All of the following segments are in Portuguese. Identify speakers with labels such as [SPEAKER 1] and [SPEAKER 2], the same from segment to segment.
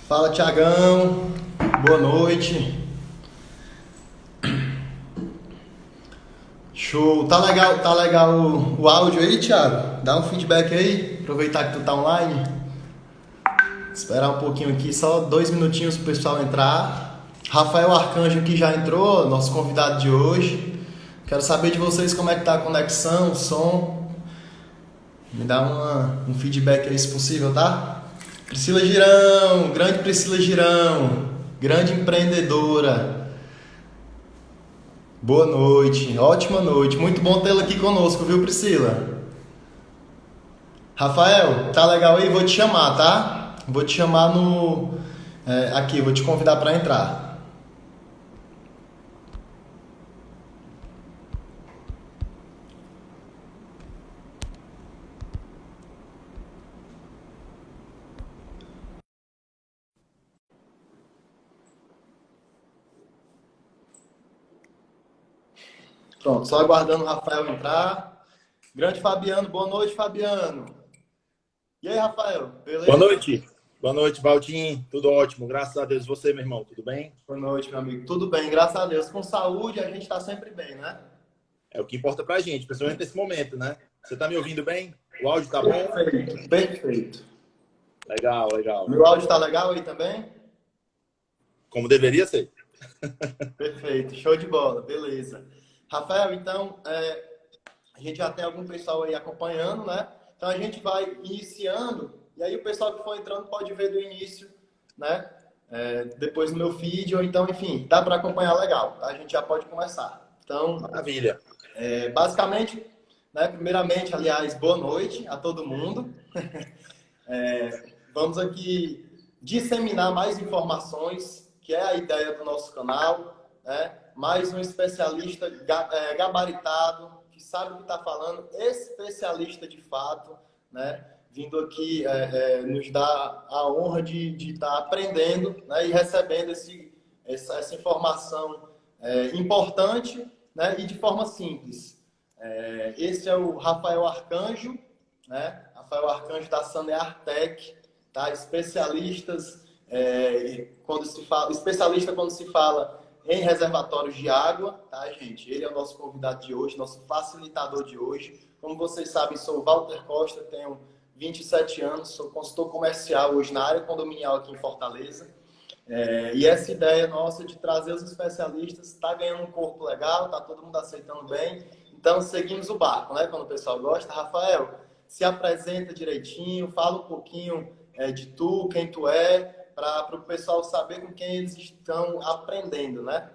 [SPEAKER 1] Fala, Tiagão. Boa noite. Show. Tá legal o áudio aí, Thiago? Dá um feedback aí. Aproveitar que tu tá online. Esperar um pouquinho aqui, só 2 minutinhos pro pessoal entrar. Rafael Arcanjo aqui já entrou, nosso convidado de hoje. Quero saber de vocês como é que tá a conexão, o som. Me dá um feedback aí se possível, tá? Priscila Girão, grande Priscila Girão, grande empreendedora. Boa noite, ótima noite. Muito bom tê-la aqui conosco, viu, Priscila? Rafael, tá legal aí? Vou te chamar, tá? Vou te chamar aqui, vou te convidar para entrar. Pronto, só aguardando o Rafael entrar. Grande Fabiano, boa noite, Fabiano. E aí, Rafael,
[SPEAKER 2] Boa
[SPEAKER 1] beleza?
[SPEAKER 2] noite. Boa noite, Valtinho. Tudo ótimo, graças a Deus. Você, meu irmão, tudo bem?
[SPEAKER 1] Boa noite, meu amigo. Tudo bem, graças a Deus. Com saúde, a gente tá sempre bem, né?
[SPEAKER 2] É o que importa pra gente, principalmente nesse momento, né? Você tá me ouvindo bem? O áudio tá bom?
[SPEAKER 1] Perfeito, perfeito.
[SPEAKER 2] Legal, legal.
[SPEAKER 1] Meu áudio tá legal aí também?
[SPEAKER 2] Como deveria ser.
[SPEAKER 1] Perfeito, show de bola, beleza. Rafael, então, a gente já tem algum pessoal aí acompanhando, né? Então a gente vai iniciando, e aí o pessoal que for entrando pode ver do início, né? Depois no meu feed, ou então, enfim, dá para acompanhar legal, tá? A gente já pode começar. Então,
[SPEAKER 2] Maravilha.
[SPEAKER 1] basicamente, né? Primeiramente, aliás, boa noite a todo mundo. Vamos aqui disseminar mais informações, que é a ideia do nosso canal, né? Mais um especialista gabaritado, que sabe o que está falando, especialista de fato, né? Vindo aqui nos dar a honra de estar aprendendo, né? E recebendo essa informação importante, né? E de forma simples. Esse é o Rafael Arcanjo, né? Rafael Arcanjo da Sanear Tech, tá? Especialista quando se fala em reservatórios de água, tá, gente? Ele é o nosso convidado de hoje, nosso facilitador de hoje. Como vocês sabem, sou o Walter Costa, tenho 27 anos, sou consultor comercial hoje na área condominial aqui em Fortaleza. E essa ideia nossa de trazer os especialistas está ganhando um corpo legal, está todo mundo aceitando bem. Então, seguimos o barco, né? Quando o pessoal gosta. Rafael, se apresenta direitinho, fala um pouquinho de tu, quem tu é, para o pessoal saber com quem eles estão aprendendo, né?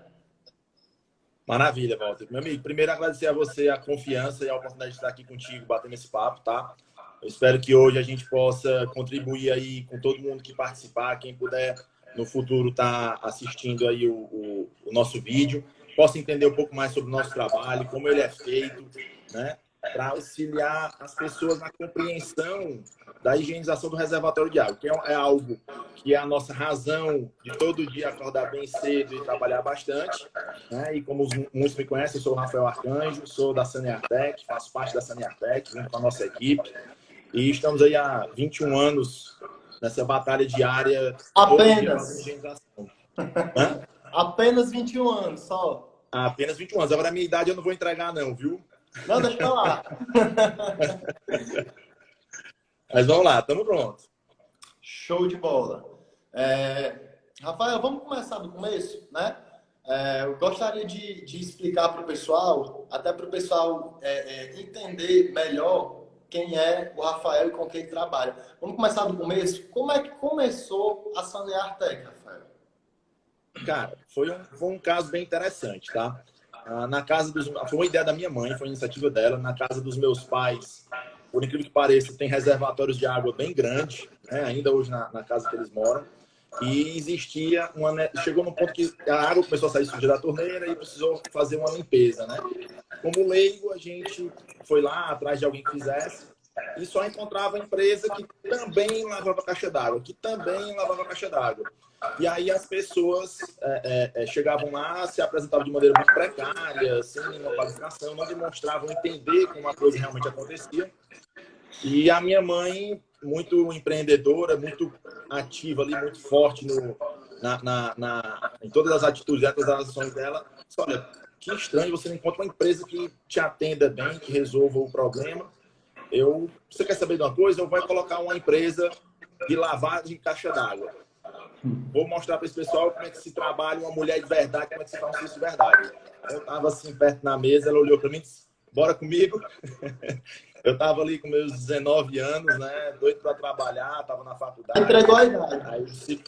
[SPEAKER 2] Maravilha, Walter. Meu amigo, primeiro agradecer a você a confiança e a oportunidade de estar aqui contigo, batendo esse papo, tá? Eu espero que hoje a gente possa contribuir aí com todo mundo que participar, quem puder no futuro estar assistindo aí o nosso vídeo, possa entender um pouco mais sobre o nosso trabalho, como ele é feito, né? Para auxiliar as pessoas na compreensão da higienização do reservatório de água, que é algo que é a nossa razão de todo dia acordar bem cedo e trabalhar bastante, né? E como muitos me conhecem, eu sou o Rafael Arcanjo, sou da Sanear Tech, faço parte da Sanear Tech, junto com a nossa equipe, e estamos aí há 21 anos nessa batalha diária, todo dia fazendo
[SPEAKER 1] Apenas,
[SPEAKER 2] higienização. Hã?
[SPEAKER 1] apenas 21 anos só.
[SPEAKER 2] Há apenas 21 anos. Agora, a minha idade eu não vou entregar, não, viu?
[SPEAKER 1] Não, deixa eu falar.
[SPEAKER 2] Mas vamos lá, estamos prontos.
[SPEAKER 1] Show de bola. Rafael, vamos começar do começo, né? Eu gostaria de explicar para o pessoal, até para o pessoal entender melhor quem é o Rafael e com quem ele trabalha. Vamos começar do começo? Como é que começou a Sanear Tech, Rafael?
[SPEAKER 2] Cara, foi um caso bem interessante, tá? Foi uma ideia da minha mãe, foi uma iniciativa dela. Na casa dos meus pais, por incrível que pareça, tem reservatórios de água bem grande, né? Ainda hoje na casa que eles moram. E chegou num ponto que a água começou a sair suja da torneira e precisou fazer uma limpeza, né? Como leigo, a gente foi lá atrás de alguém que fizesse e só encontrava a empresa que também lavava caixa d'água, que também lavava caixa d'água. E aí as pessoas chegavam lá, se apresentavam de maneira muito precária, sem nenhuma qualificação, não demonstravam entender como a coisa realmente acontecia. E a minha mãe, muito empreendedora, muito ativa ali, muito forte em todas as atitudes, em todas as ações dela. Disse, olha, que estranho, você não encontra uma empresa que te atenda bem, que resolva o problema. Você quer saber de uma coisa? Eu vou colocar uma empresa de lavagem de caixa d'água. Vou mostrar para esse pessoal como é que se trabalha uma mulher de verdade, como é que se faz um serviço de verdade. Eu estava assim, perto na mesa, ela olhou para mim e disse, bora comigo. Eu estava ali com meus 19 anos, né? Doido para trabalhar, estava na faculdade.
[SPEAKER 1] Entregou a idade.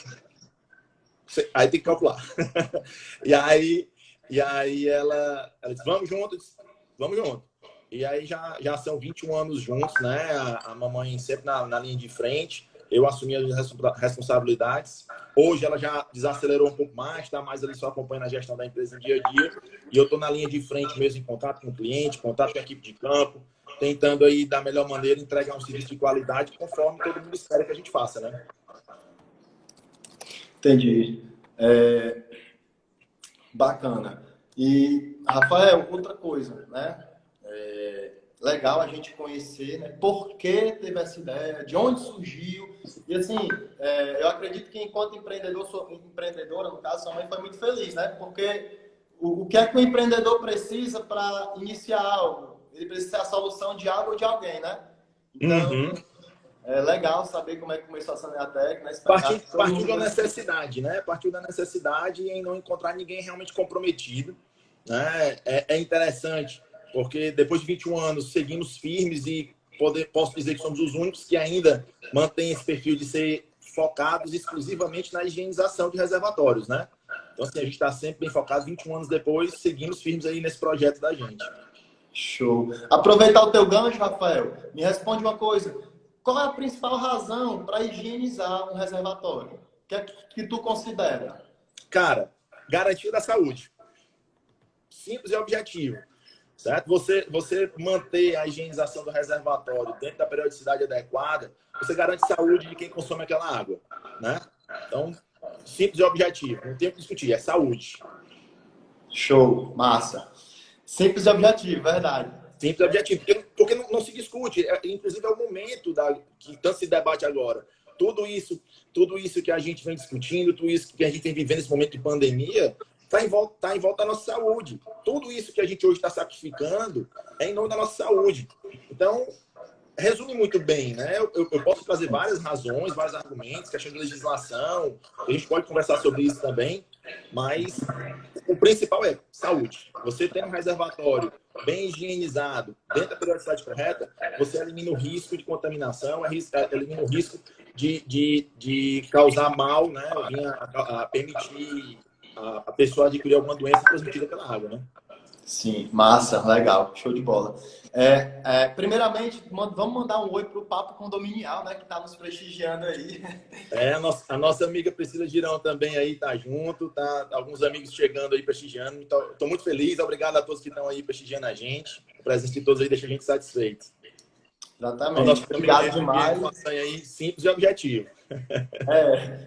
[SPEAKER 2] Aí tem que calcular. E aí ela disse, vamos junto? Disse, vamos junto. E aí já são 21 anos juntos, né? A mamãe sempre na linha de frente. Eu assumi as responsabilidades. Hoje ela já desacelerou um pouco mais, está mais ali só acompanhando a gestão da empresa no dia a dia. E eu estou na linha de frente mesmo, em contato com o cliente, contato com a equipe de campo, tentando aí, da melhor maneira, entregar um serviço de qualidade conforme todo mundo espera que a gente faça, né?
[SPEAKER 1] Entendi. Bacana. E, Rafael, outra coisa, né? Legal a gente conhecer, né? Por que teve essa ideia, de onde surgiu. E assim, eu acredito que enquanto empreendedora, no caso, sua mãe foi muito feliz, né? Porque o que é que o empreendedor precisa para iniciar algo? Ele precisa ser a solução de algo ou de alguém, né? Então, é legal saber como é que começou a Saneatec, né?
[SPEAKER 2] Partiu da necessidade, né? Partiu da necessidade em não encontrar ninguém realmente comprometido, né? É interessante, porque depois de 21 anos seguimos firmes e posso dizer que somos os únicos que ainda mantêm esse perfil de ser focados exclusivamente na higienização de reservatórios, né? Então, assim, a gente está sempre bem focado. 21 anos depois, seguimos firmes aí nesse projeto da gente.
[SPEAKER 1] Show. Aproveitar o teu gancho, Rafael, me responde uma coisa. Qual é a principal razão para higienizar um reservatório? O que é que tu considera?
[SPEAKER 2] Cara, garantia da saúde. Simples e objetivo. Certo? Você manter a higienização do reservatório dentro da periodicidade adequada, você garante saúde de quem consome aquela água, né? Então, simples e objetivo. Não tem o que discutir, é saúde.
[SPEAKER 1] Show, massa. Simples e objetivo, verdade.
[SPEAKER 2] Simples e objetivo. Porque não se discute. Inclusive, é o momento que tanto se debate agora. Tudo isso que a gente vem discutindo, tudo isso que a gente vem vivendo nesse momento de pandemia, está em volta da nossa saúde. Tudo isso que a gente hoje está sacrificando é em nome da nossa saúde. Então, resume muito bem, né? Eu posso trazer várias razões, vários argumentos, questão de legislação, a gente pode conversar sobre isso também, mas o principal é saúde. Você tem um reservatório bem higienizado, dentro da periodicidade correta, você elimina o risco de contaminação, elimina o risco de causar mal, né? A permitir a pessoa adquirir alguma doença transmitida pela água, né?
[SPEAKER 1] Sim, massa, legal, show de bola. Primeiramente, vamos mandar um oi para o Papo Condominial, né, que está nos prestigiando aí.
[SPEAKER 2] A nossa amiga Priscila Girão também aí tá junto, tá alguns amigos chegando aí prestigiando. Então, estou muito feliz, obrigado a todos que estão aí prestigiando a gente. A presença de todos aí deixa a gente satisfeito.
[SPEAKER 1] Exatamente. Obrigado demais.
[SPEAKER 2] Aí, simples e objetivo.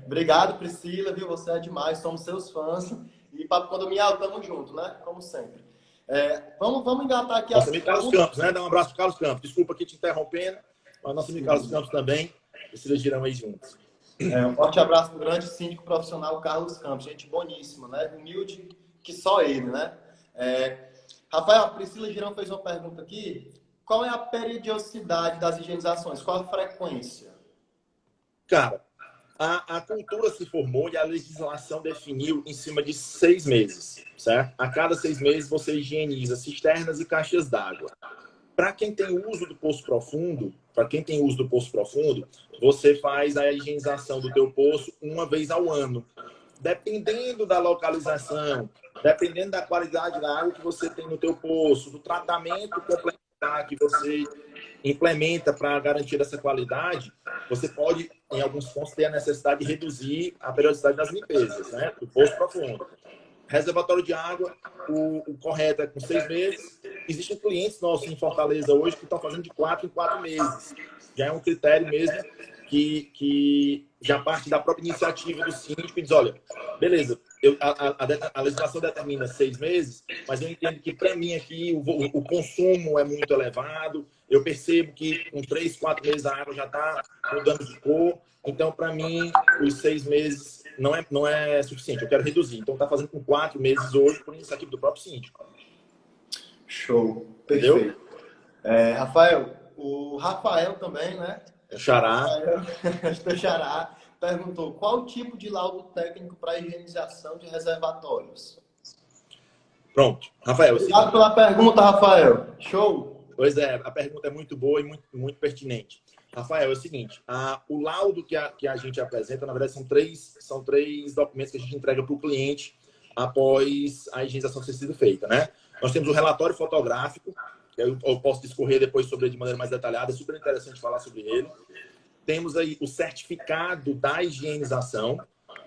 [SPEAKER 1] Obrigado, Priscila, viu? Você é demais, somos seus fãs. E Papo Condominial, tamo junto, né? Como sempre. Vamos engatar aqui.
[SPEAKER 2] Nosso amigo Carlos Campos, né? Dá um abraço pro Carlos Campos. Desculpa aqui te interrompendo, mas nosso amigo Carlos Campos também. Priscila Girão aí juntos.
[SPEAKER 1] Um forte abraço pro grande síndico profissional Carlos Campos. Gente boníssima, né? Humilde que só ele, né? Rafael, a Priscila Girão fez uma pergunta aqui. Qual é a periodicidade das higienizações? Qual a frequência?
[SPEAKER 2] Cara, a cultura se formou e a legislação definiu em cima de 6 meses, certo? A cada 6 meses você higieniza cisternas e caixas d'água. Para quem tem uso do poço profundo, você faz a higienização do teu poço uma vez ao ano. Dependendo da localização, dependendo da qualidade da água que você tem no teu poço, do tratamento complementar que você implementa para garantir essa qualidade, você pode, em alguns pontos, ter a necessidade de reduzir a periodicidade das limpezas, né? Do poço profundo. Reservatório de água, o correto é com 6 meses. Existem clientes nossos em Fortaleza hoje que estão fazendo de 4 em 4 meses. Já é um critério mesmo que já parte da própria iniciativa do síndico e diz, olha, beleza, a legislação determina 6 meses, mas eu entendo que para mim aqui o consumo é muito elevado, eu percebo que com 3, 4 meses a água já está mudando de cor. Então, para mim, os 6 meses não é suficiente. Eu quero reduzir. Então, está fazendo com 4 meses hoje, por iniciativa do próprio síndico.
[SPEAKER 1] Show.
[SPEAKER 2] Entendeu?
[SPEAKER 1] Perfeito. Rafael, o Rafael também, né?
[SPEAKER 2] O Xará.
[SPEAKER 1] O Xará perguntou qual tipo de laudo técnico para higienização de reservatórios?
[SPEAKER 2] Pronto. Rafael.
[SPEAKER 1] Obrigado pela pergunta, Rafael. Show.
[SPEAKER 2] Pois é, a pergunta é muito boa e muito pertinente. Rafael, é o seguinte, o laudo que a gente apresenta, na verdade, são três documentos que a gente entrega para o cliente após a higienização ter sido feita, né? Nós temos o relatório fotográfico, que eu posso discorrer depois sobre ele de maneira mais detalhada, é super interessante falar sobre ele. Temos aí o certificado da higienização,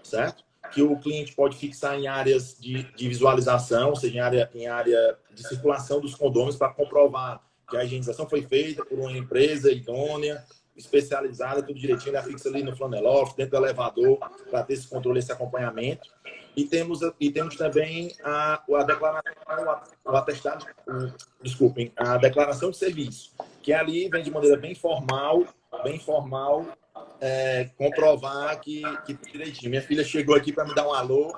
[SPEAKER 2] certo? Que o cliente pode fixar em áreas de visualização, ou seja, em área de circulação dos condôminos, para comprovar que a higienização foi feita por uma empresa idônea, especializada, tudo direitinho, ele afixa ali no flaneloft, dentro do elevador, para ter esse controle, esse acompanhamento. E temos também a declaração de serviço, que ali vem de maneira bem formal, comprovar que tudo direitinho. Minha filha chegou aqui para me dar um alô.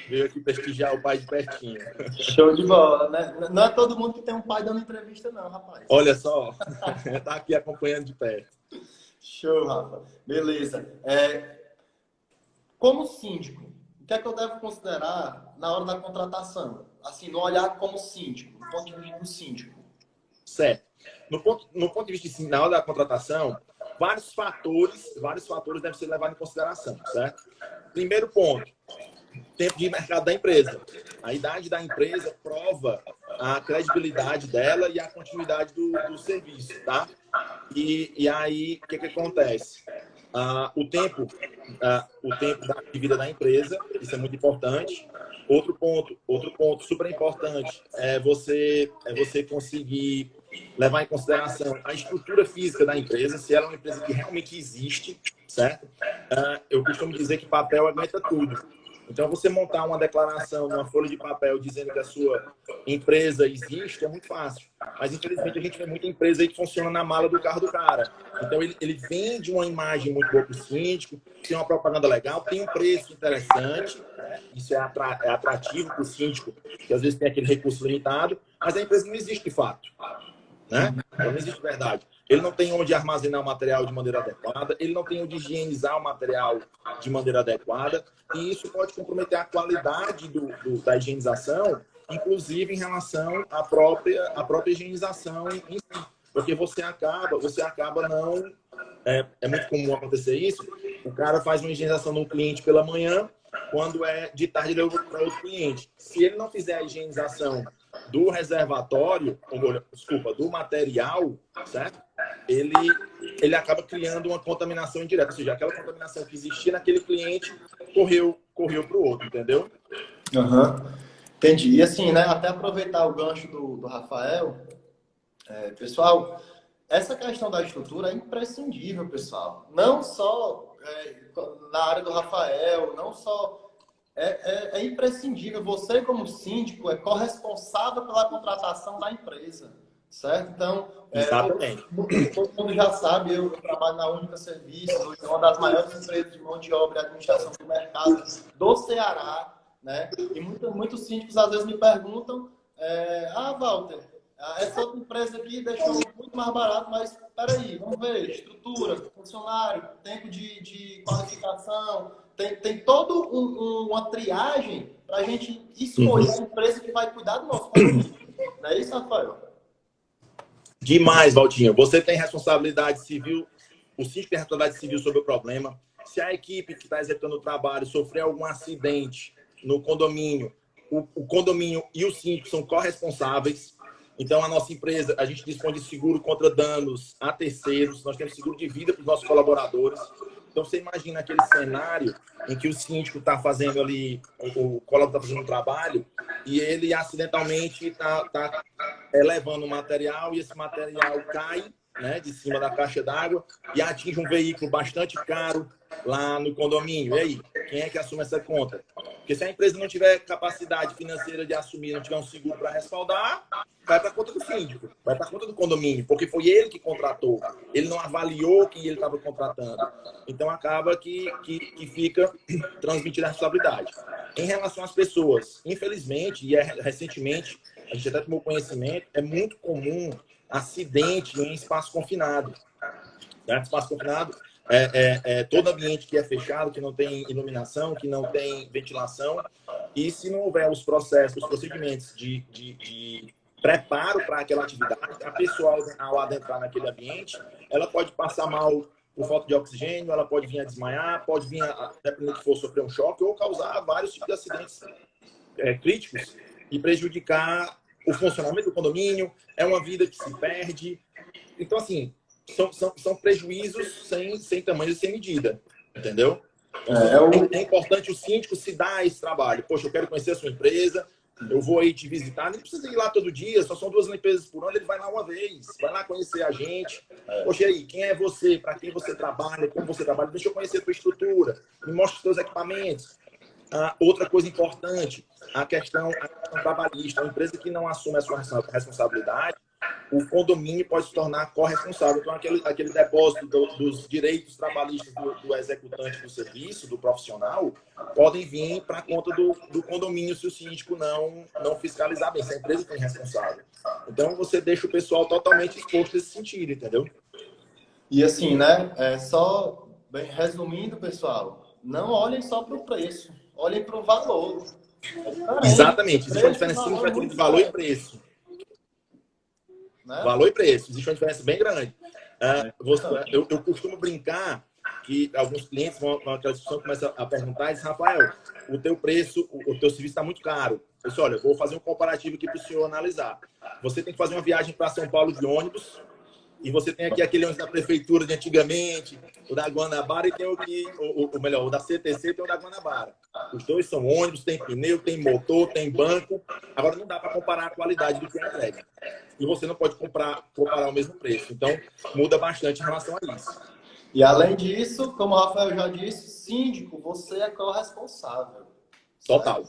[SPEAKER 2] Veio aqui prestigiar o pai de pertinho.
[SPEAKER 1] Show de bola, né? Não é todo mundo que tem um pai dando entrevista, não, rapaz.
[SPEAKER 2] Olha só, tá aqui acompanhando de perto.
[SPEAKER 1] Show, Rafa. Beleza. Como síndico, o que é que eu devo considerar na hora da contratação? Assim, no olhar como síndico, no ponto de vista do síndico.
[SPEAKER 2] Certo. No ponto de vista na hora da contratação, vários fatores devem ser levados em consideração, certo? Primeiro ponto, tempo de mercado da empresa. A idade da empresa prova a credibilidade dela e a continuidade do serviço, tá? E aí, o que acontece? O tempo de vida da empresa, isso é muito importante. Outro ponto super importante é você conseguir levar em consideração a estrutura física da empresa, se ela é uma empresa que realmente existe, certo? Eu costumo dizer que papel aguenta tudo. Então, você montar uma declaração numa folha de papel dizendo que a sua empresa existe é muito fácil. Mas, infelizmente, a gente vê muita empresa aí que funciona na mala do carro do cara. Então, ele vende uma imagem muito boa para o síndico, tem uma propaganda legal, tem um preço interessante, isso é atrativo para o síndico, que às vezes tem aquele recurso limitado, mas a empresa não existe de fato, né? Então, não existe de verdade. Ele não tem onde armazenar o material de maneira adequada, ele não tem onde higienizar o material de maneira adequada, e isso pode comprometer a qualidade da higienização, inclusive em relação à própria higienização em si. Porque você acaba não... É muito comum acontecer isso, o cara faz uma higienização no cliente pela manhã, quando é de tarde ele leva para outro cliente. Se ele não fizer a higienização do reservatório, do material, certo? Ele acaba criando uma contaminação indireta, ou seja, aquela contaminação que existia naquele cliente correu para o outro, entendeu?
[SPEAKER 1] Uhum. Entendi. E assim, né, até aproveitar o gancho do Rafael, pessoal, essa questão da estrutura é imprescindível, pessoal. Não só na área do Rafael, não só... É imprescindível. Você, como síndico, é corresponsável pela contratação da empresa, certo? Então, todo mundo já sabe, eu trabalho na Única Serviços, hoje é uma das maiores empresas de mão de obra e administração do mercado do Ceará, né? E muitos síndicos às vezes me perguntam, Walter, essa outra empresa aqui deixou muito mais barato, mas peraí, vamos ver, estrutura, funcionário, tempo de qualificação, tem toda uma triagem para a gente escolher a empresa que vai cuidar do nosso condomínio. Não é isso, Rafael?
[SPEAKER 2] Demais, Valtinho. Você tem responsabilidade civil, o síndico tem responsabilidade civil sobre o problema. Se a equipe que está executando o trabalho sofrer algum acidente no condomínio, o condomínio e o síndico são corresponsáveis. Então, a nossa empresa, a gente dispõe de seguro contra danos a terceiros, nós temos seguro de vida para os nossos colaboradores. Então, você imagina aquele cenário em que o síndico está fazendo ali, o colaborador está fazendo um trabalho e ele acidentalmente está levando o material e esse material cai, né, de cima da caixa d'água e atinge um veículo bastante caro lá no condomínio. E aí, quem é que assume essa conta? Porque se a empresa não tiver capacidade financeira de assumir, não tiver um seguro para respaldar, vai para conta do síndico, vai para conta do condomínio, porque foi ele que contratou. Ele não avaliou quem ele estava contratando. Então, acaba que fica transmitindo a responsabilidade. Em relação às pessoas, infelizmente, e recentemente, a gente até tomou conhecimento, é muito comum acidente em espaço confinado. Certo? Espaço confinado todo ambiente que é fechado, que não tem iluminação, que não tem ventilação. E se não houver os processos, os procedimentos de preparo para aquela atividade, a pessoa, ao adentrar naquele ambiente, ela pode passar mal por falta de oxigênio, ela pode vir a desmaiar, pode vir, dependendo do que for, sofrer um choque ou causar vários tipos de acidentes críticos e prejudicar o funcionamento do condomínio. É uma vida que se perde. Então, assim, são prejuízos sem tamanho e sem medida, entendeu? É importante o síndico se dar esse trabalho. Poxa, eu quero conhecer a sua empresa, eu vou aí te visitar. Nem precisa ir lá todo dia, só são 2 limpezas por ano, ele vai lá uma vez, vai lá conhecer a gente. Poxa, e aí, quem é você? Para quem você trabalha? Como você trabalha? Deixa eu conhecer a tua estrutura, me mostre os teus equipamentos. Outra coisa importante, a questão trabalhista. Uma empresa que não assume a sua responsabilidade, o condomínio pode se tornar corresponsável. Então, aquele depósito dos direitos trabalhistas do executante do serviço, do profissional, podem vir para a conta do condomínio se o síndico não fiscalizar bem, se a empresa tem responsável. Então, você deixa o pessoal totalmente exposto nesse sentido, entendeu?
[SPEAKER 1] E assim, né? Só resumindo, pessoal, não olhem só para o preço, olhem para o valor.
[SPEAKER 2] Exatamente, existe uma diferença significativa de valor e preço. Né? Valor e preço, existe uma diferença bem grande. Eu costumo brincar que alguns clientes vão aquela discussão, começam a perguntar e dizem: Rafael, o teu preço, o teu serviço está muito caro. Eu disse: olha, eu vou fazer um comparativo aqui para o senhor analisar. Você tem que fazer uma viagem para São Paulo de ônibus, e você tem aqui aquele ônibus da prefeitura de antigamente, o da Guanabara, e tem o da CTC, tem o da Guanabara. Os dois são ônibus, tem pneu, tem motor, tem banco. Agora não dá para comparar a qualidade do que é entregue. E você não pode comparar o mesmo preço. Então, muda bastante em relação a isso.
[SPEAKER 1] E além disso, como o Rafael já disse, síndico, você é corresponsável.
[SPEAKER 2] Total.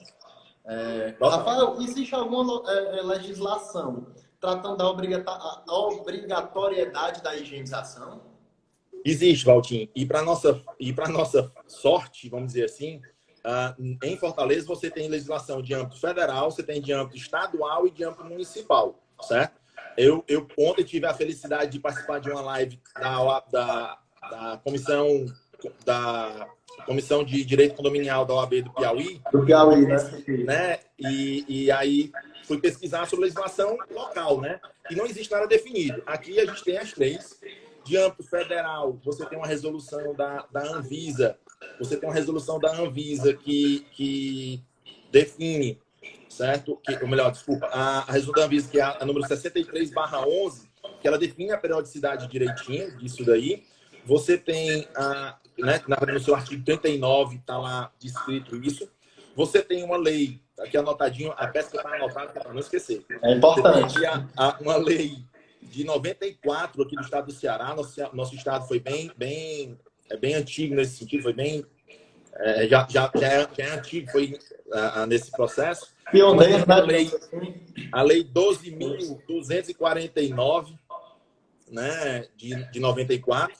[SPEAKER 1] Rafael, existe alguma legislação tratando da obrigatoriedade da higienização?
[SPEAKER 2] Existe, Valtinho. E para nossa sorte, vamos dizer assim, em Fortaleza você tem legislação de âmbito federal, você tem de âmbito estadual e de âmbito municipal, certo? Eu ontem tive a felicidade de participar de uma live da Comissão de Direito Condominial da OAB do Piauí.
[SPEAKER 1] Do Piauí,
[SPEAKER 2] né? E aí fui pesquisar sobre legislação local, né? E não existe nada definido. Aqui a gente tem as 3. De âmbito federal, você tem uma resolução da Anvisa. Você tem uma resolução da Anvisa que define, certo? A resolução da Anvisa, que é a número 63/11, que ela define a periodicidade direitinho disso daí. Você tem, no seu artigo 39, está lá descrito isso. Você tem uma lei, aqui anotadinho, a peça que está anotada para não esquecer.
[SPEAKER 1] É importante.
[SPEAKER 2] Você tem uma lei de 94 aqui do estado do Ceará. Nosso estado foi bem antigo nesse sentido, foi bem... já é antigo, foi nesse processo.
[SPEAKER 1] Pioneiro, né?
[SPEAKER 2] A lei 12.249, né, de 94.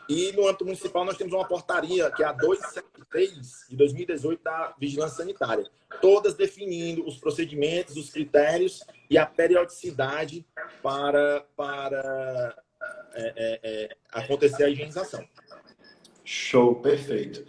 [SPEAKER 2] E no âmbito municipal nós temos uma portaria, que é a 273 de 2018 da Vigilância Sanitária. Todas definindo os procedimentos, os critérios e a periodicidade para acontecer a higienização.
[SPEAKER 1] Show, perfeito.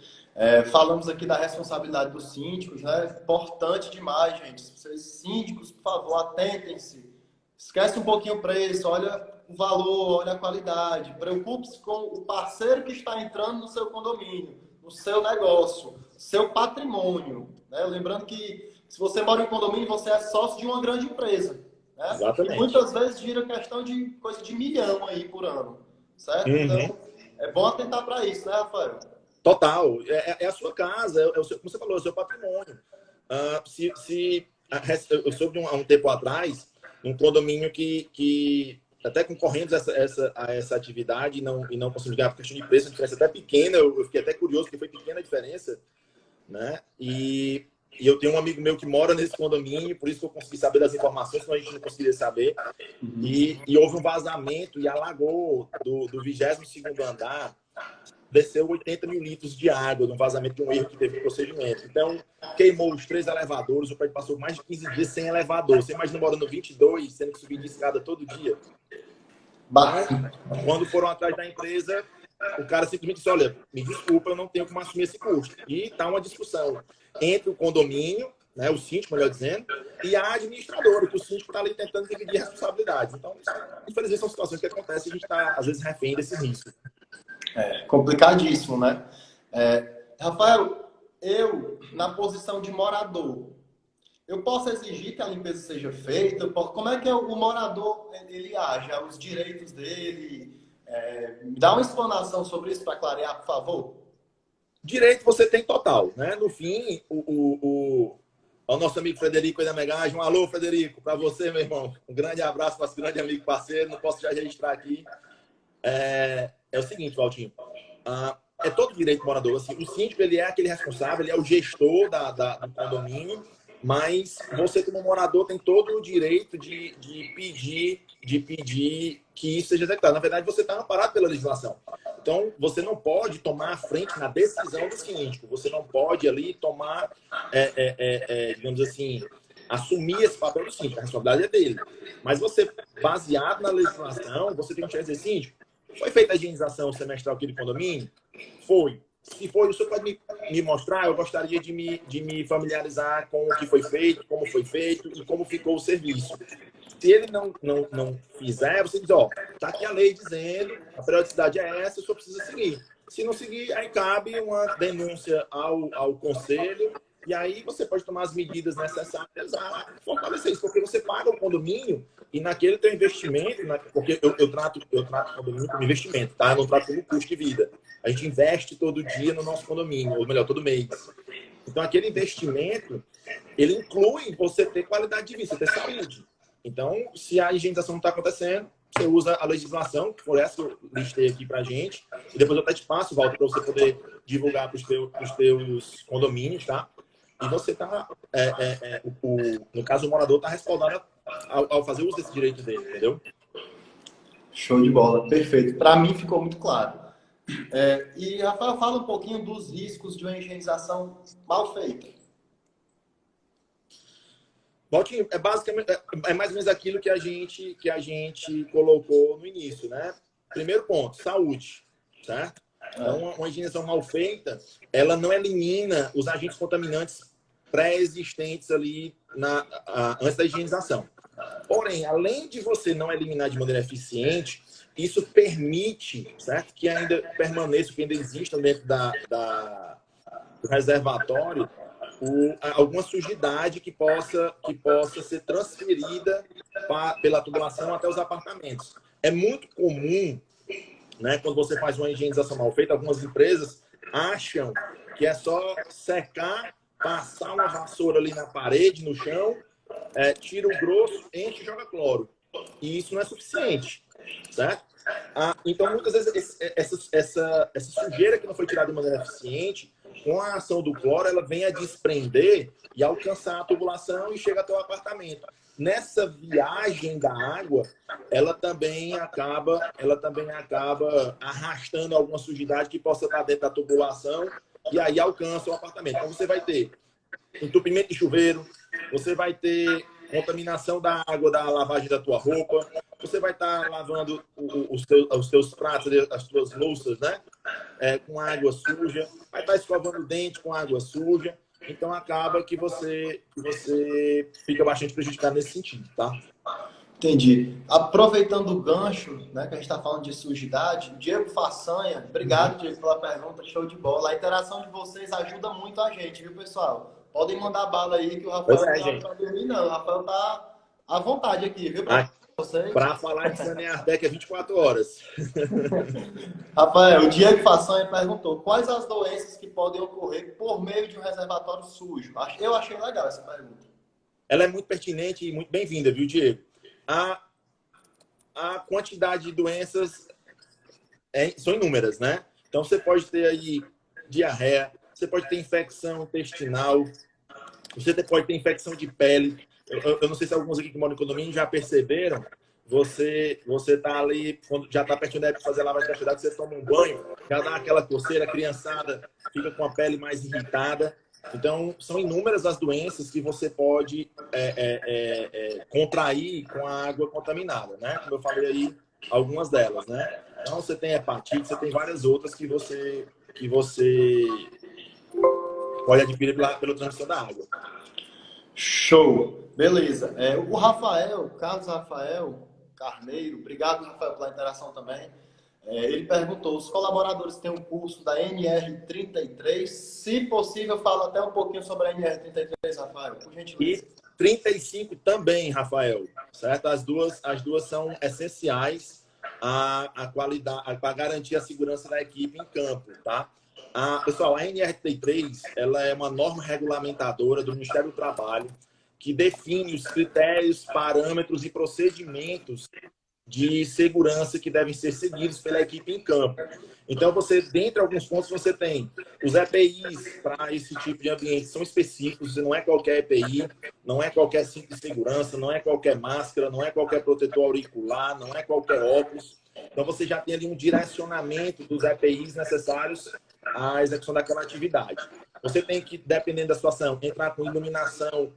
[SPEAKER 1] Falamos aqui da responsabilidade dos síndicos, né? Importante demais, gente. Vocês, síndicos, por favor, atentem-se. Esquece um pouquinho o preço, olha o valor, olha a qualidade. Preocupe-se com o parceiro que está entrando no seu condomínio, no seu negócio, seu patrimônio. Né? Lembrando que se você mora em condomínio, você é sócio de uma grande empresa. Né?
[SPEAKER 2] Exatamente.
[SPEAKER 1] E muitas vezes gira questão de coisa de 1 milhão aí por ano. Certo?
[SPEAKER 2] Uhum.
[SPEAKER 1] Então, é bom atentar para isso, né, Rafael?
[SPEAKER 2] Total. É a sua casa, como você falou, é o seu patrimônio. Eu soube há um tempo atrás um condomínio que até concorrendo a essa atividade e não conseguimos ganhar por questão de preço, a diferença até pequena. Eu fiquei até curioso, porque foi pequena a diferença, né? E e eu tenho um amigo meu que mora nesse condomínio, por isso que eu consegui saber das informações, senão a gente não conseguiria saber. E houve um vazamento e alagou do 22º andar, desceu 80 mil litros de água, de um vazamento de um erro que teve no procedimento. Então, queimou os 3 elevadores, o prédio passou mais de 15 dias sem elevador. Você imagina morando no 22, tendo que subir de escada todo dia? Então, quando foram atrás da empresa, o cara simplesmente disse, olha, me desculpa, eu não tenho como assumir esse custo. E está uma discussão entre o condomínio, né, o síndico, melhor dizendo, e a administradora, que o síndico está ali tentando dividir responsabilidades. Então, infelizmente, são situações que acontecem e a gente está, às vezes, refém desse risco.
[SPEAKER 1] Complicadíssimo, né? Rafael, eu, na posição de morador, eu posso exigir que a limpeza seja feita? Como é que o morador ele age? Os direitos dele? Me dá uma explanação sobre isso para clarear, por favor.
[SPEAKER 2] Direito você tem total, né? No fim, o nosso amigo Frederico aí da Megagem, um alô, Frederico, para você, meu irmão. Um grande abraço, nosso grande amigo parceiro. Não posso já registrar aqui. É o seguinte, Valtinho. É todo direito do morador. Assim, o síndico, ele é aquele responsável, ele é o gestor do condomínio, mas você, como morador, tem todo o direito de pedir que isso seja executado. Na verdade, você está amparado pela legislação. Então, você não pode tomar a frente na decisão do síndico. Você não pode ali tomar, digamos assim, assumir esse papel do síndico. A responsabilidade é dele. Mas você, baseado na legislação, você tem que dizer, síndico, foi feita a higienização semestral aqui do condomínio? Foi. Se foi, o senhor pode me mostrar? Eu gostaria de me familiarizar com o que foi feito, como foi feito e como ficou o serviço. Se ele não fizer, você diz, ó, tá aqui a lei dizendo, a periodicidade é essa, o senhor precisa seguir. Se não seguir, aí cabe uma denúncia ao conselho e aí você pode tomar as medidas necessárias a fortalecer isso, porque você paga o condomínio e naquele teu investimento, porque eu trato o condomínio como investimento, tá? Eu não trato como custo de vida. A gente investe todo dia no nosso condomínio, ou melhor, todo mês. Então, aquele investimento, ele inclui você ter qualidade de vida, você ter saúde. Então, se a higienização não está acontecendo, você usa a legislação, que foi essa que eu listei aqui para a gente, e depois eu até te passo, Walter, para você poder divulgar para os teus condomínios, tá? E você está, no caso, o morador está respaldado ao fazer uso desse direito dele, entendeu?
[SPEAKER 1] Show de bola, perfeito. Para mim ficou muito claro. E, Rafael, fala um pouquinho dos riscos de uma higienização mal feita.
[SPEAKER 2] Valtinho, basicamente, mais ou menos aquilo que a gente colocou no início, né? Primeiro ponto, saúde, certo? Então, uma higienização mal feita, ela não elimina os agentes contaminantes pré-existentes ali antes da higienização. Porém, além de você não eliminar de maneira eficiente, isso permite, certo, que ainda permaneça, que ainda exista dentro do reservatório alguma sujidade que possa ser transferida pela tubulação até os apartamentos. É muito comum, né, quando você faz uma higienização mal feita, algumas empresas acham que é só secar, passar uma vassoura ali na parede, no chão, tira o grosso, enche e joga cloro. E isso não é suficiente, certo? Então, muitas vezes, essa sujeira que não foi tirada de maneira eficiente, com a ação do cloro, ela vem a desprender e alcançar a tubulação e chega até o apartamento. Nessa viagem da água, ela também acaba arrastando alguma sujidade que possa estar dentro da tubulação e aí alcança o apartamento. Então, você vai ter entupimento de chuveiro, você vai ter contaminação da água da lavagem da tua roupa, você vai estar lavando os teus pratos, as tuas louças, né? Com água suja, vai estar escovando o dente com água suja, então acaba que você fica bastante prejudicado nesse sentido, tá?
[SPEAKER 1] Entendi. Aproveitando o gancho, né, que a gente está falando de sujidade, Diego Façanha, obrigado, Diego, pela pergunta, show de bola. A interação de vocês ajuda muito a gente, viu, pessoal? Podem mandar bala aí, que o Rafael não está para dormir, não. O Rafael está à vontade aqui, viu,
[SPEAKER 2] para falar de Saneardec é 24 horas.
[SPEAKER 1] Rafael, o Diego Façanha perguntou quais as doenças que podem ocorrer por meio de um reservatório sujo. Eu achei legal essa pergunta.
[SPEAKER 2] Ela é muito pertinente e muito bem-vinda, viu, Diego? A quantidade de doenças são inúmeras, né? Então, você pode ter aí diarreia, você pode ter infecção intestinal, Você pode ter infecção de pele. Eu não sei se alguns aqui que moram em condomínio já perceberam. Você tá ali, quando já tá pertinho da época de fazer lavagem da cidade, você toma um banho, já dá aquela coceira, a criançada fica com a pele mais irritada. Então, são inúmeras as doenças que você pode contrair com a água contaminada, né? Como eu falei aí, algumas delas, né? Então, você tem hepatite, você tem várias outras que você pode adquirir pela transmissão da água.
[SPEAKER 1] Show! Beleza. O Rafael, Carlos Rafael Carneiro, obrigado, Rafael, pela interação também. Ele perguntou, os colaboradores têm um curso da NR33? Se possível, fala até um pouquinho sobre a NR33, Rafael, por gentileza.
[SPEAKER 2] E 35 também, Rafael, certo? As duas são essenciais à qualidade, para garantir a segurança da equipe em campo, tá? Pessoal, a NR33, ela é uma norma regulamentadora do Ministério do Trabalho que define os critérios, parâmetros e procedimentos de segurança que devem ser seguidos pela equipe em campo. Então, dentre alguns pontos, você tem os EPIs para esse tipo de ambiente, são específicos, não é qualquer EPI, não é qualquer cinto de segurança, não é qualquer máscara, não é qualquer protetor auricular, não é qualquer óculos. Então, você já tem ali um direcionamento dos EPIs necessários à execução daquela atividade. Você tem que, dependendo da situação, entrar com iluminação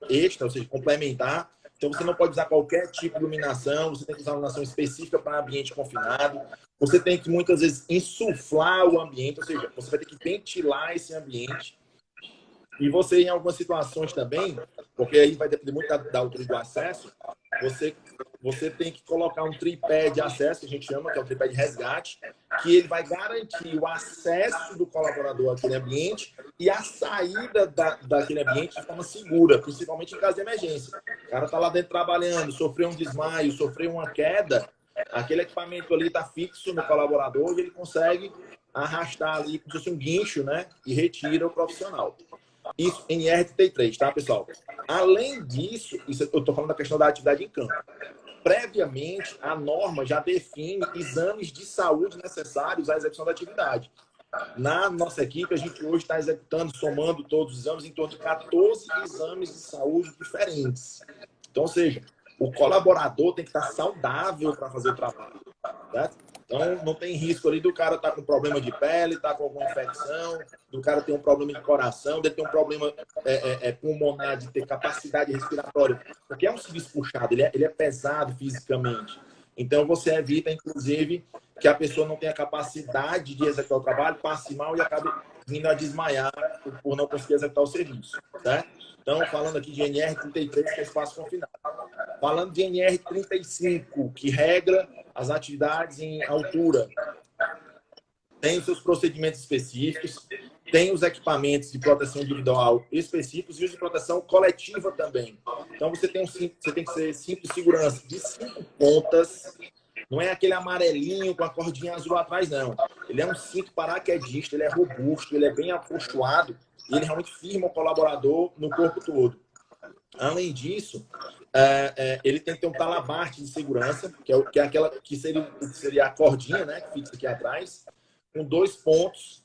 [SPEAKER 2] extra, ou seja, complementar. Então, você não pode usar qualquer tipo de iluminação, você tem que usar uma iluminação específica para ambiente confinado. Você tem que, muitas vezes, insuflar o ambiente, ou seja, você vai ter que ventilar esse ambiente. E você, em algumas situações também, porque aí vai depender muito da altura do acesso, você tem que colocar um tripé de acesso, que a gente chama, que é o tripé de resgate, que ele vai garantir o acesso do colaborador àquele ambiente e a saída daquele ambiente de forma segura, principalmente em caso de emergência. O cara está lá dentro trabalhando, sofreu um desmaio, sofreu uma queda, aquele equipamento ali está fixo no colaborador e ele consegue arrastar ali como se fosse um guincho, né? E retira o profissional. Isso em NR33, tá, pessoal? Além disso, eu estou falando da questão da atividade em campo. Previamente, a norma já define exames de saúde necessários à execução da atividade. Na nossa equipe, a gente hoje está executando, somando todos os exames, em torno de 14 exames de saúde diferentes. Então, ou seja, o colaborador tem que estar saudável para fazer o trabalho, certo? Então, não tem risco ali do cara estar com problema de pele, estar com alguma infecção, do cara ter um problema de coração, de ter um problema pulmonar, de ter capacidade respiratória. Porque é um serviço puxado, ele é pesado fisicamente. Então, você evita, inclusive, que a pessoa não tenha capacidade de executar o trabalho, passe mal e acabe vindo a desmaiar por não conseguir executar o serviço, certo? Então, falando aqui de NR33, que é espaço confinado. Falando de NR35, que regra as atividades em altura. Tem os seus procedimentos específicos, tem os equipamentos de proteção individual específicos e os de proteção coletiva também. Então, você tem que ser cinto de segurança de 5 pontas. Não é aquele amarelinho com a cordinha azul atrás, não. Ele é um cinto paraquedista, ele é robusto, ele é bem acolchoado e ele realmente firma o colaborador no corpo todo. Além disso, ele tem que ter um talabarte de segurança, que é aquela que seria a cordinha, né, que fica aqui atrás, com 2 pontos.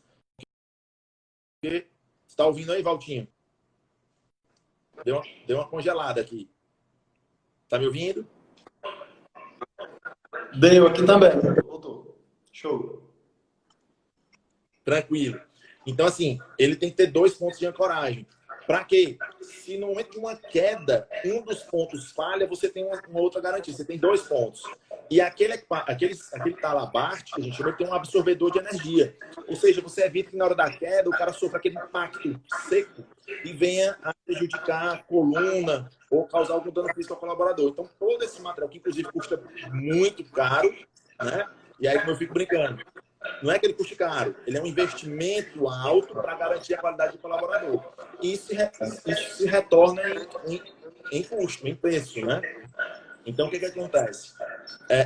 [SPEAKER 2] Você está ouvindo aí, Valtinho? Deu uma congelada aqui. Tá me ouvindo?
[SPEAKER 1] Deu aqui também. Voltou. Show.
[SPEAKER 2] Tranquilo. Então, assim, ele tem que ter 2 pontos de ancoragem. Para quê? Se no momento de uma queda, um dos pontos falha, você tem uma outra garantia. Você tem 2 pontos. E aquele talabarte, que a gente chama, tem um absorvedor de energia. Ou seja, você evita que na hora da queda o cara sofra aquele impacto seco e venha a prejudicar a coluna ou causar algum dano físico ao colaborador. Então, todo esse material, que inclusive custa muito caro, né? E aí, como eu fico brincando, não é que ele custe caro, ele é um investimento alto para garantir a qualidade do colaborador. E isso se retorna em custo, em preço, né? Então, o que acontece?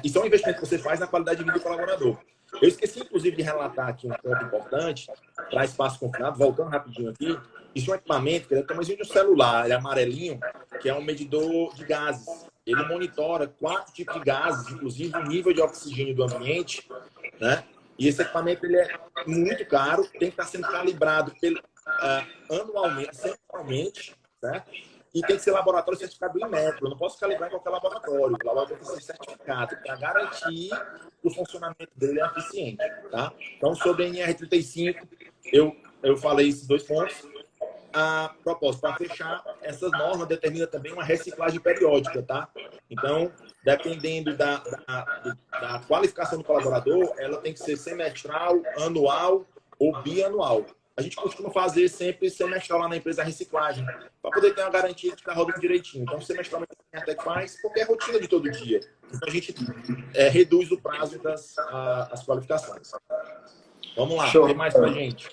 [SPEAKER 2] Isso é um investimento que você faz na qualidade de vida do colaborador. Eu esqueci, inclusive, de relatar aqui um ponto importante para espaço confinado, voltando rapidinho aqui. Isso é um equipamento que é do tamanho de um celular, ele é amarelinho, que é um medidor de gases. Ele monitora 4 tipos de gases, inclusive o nível de oxigênio do ambiente, né? E esse equipamento ele é muito caro, tem que estar sendo calibrado anualmente, semanalmente, certo? E tem que ser laboratório certificado do Inmetro. Eu não posso calibrar em qualquer laboratório. O laboratório tem que ser certificado para garantir que o funcionamento dele é eficiente, tá? Então, sobre a NR35, eu falei esses 2 pontos. A propósito, para fechar, essas normas determinam também uma reciclagem periódica, tá? Então, dependendo da qualificação do colaborador, ela tem que ser semestral, anual ou bianual. A gente costuma fazer sempre semestral lá na empresa a reciclagem, para poder ter uma garantia de que está rodando direitinho. Então, semestralmente até que faz, porque é rotina de todo dia. Então, a gente reduz o prazo das qualificações. Vamos lá,
[SPEAKER 1] Show.
[SPEAKER 2] tem mais para a gente?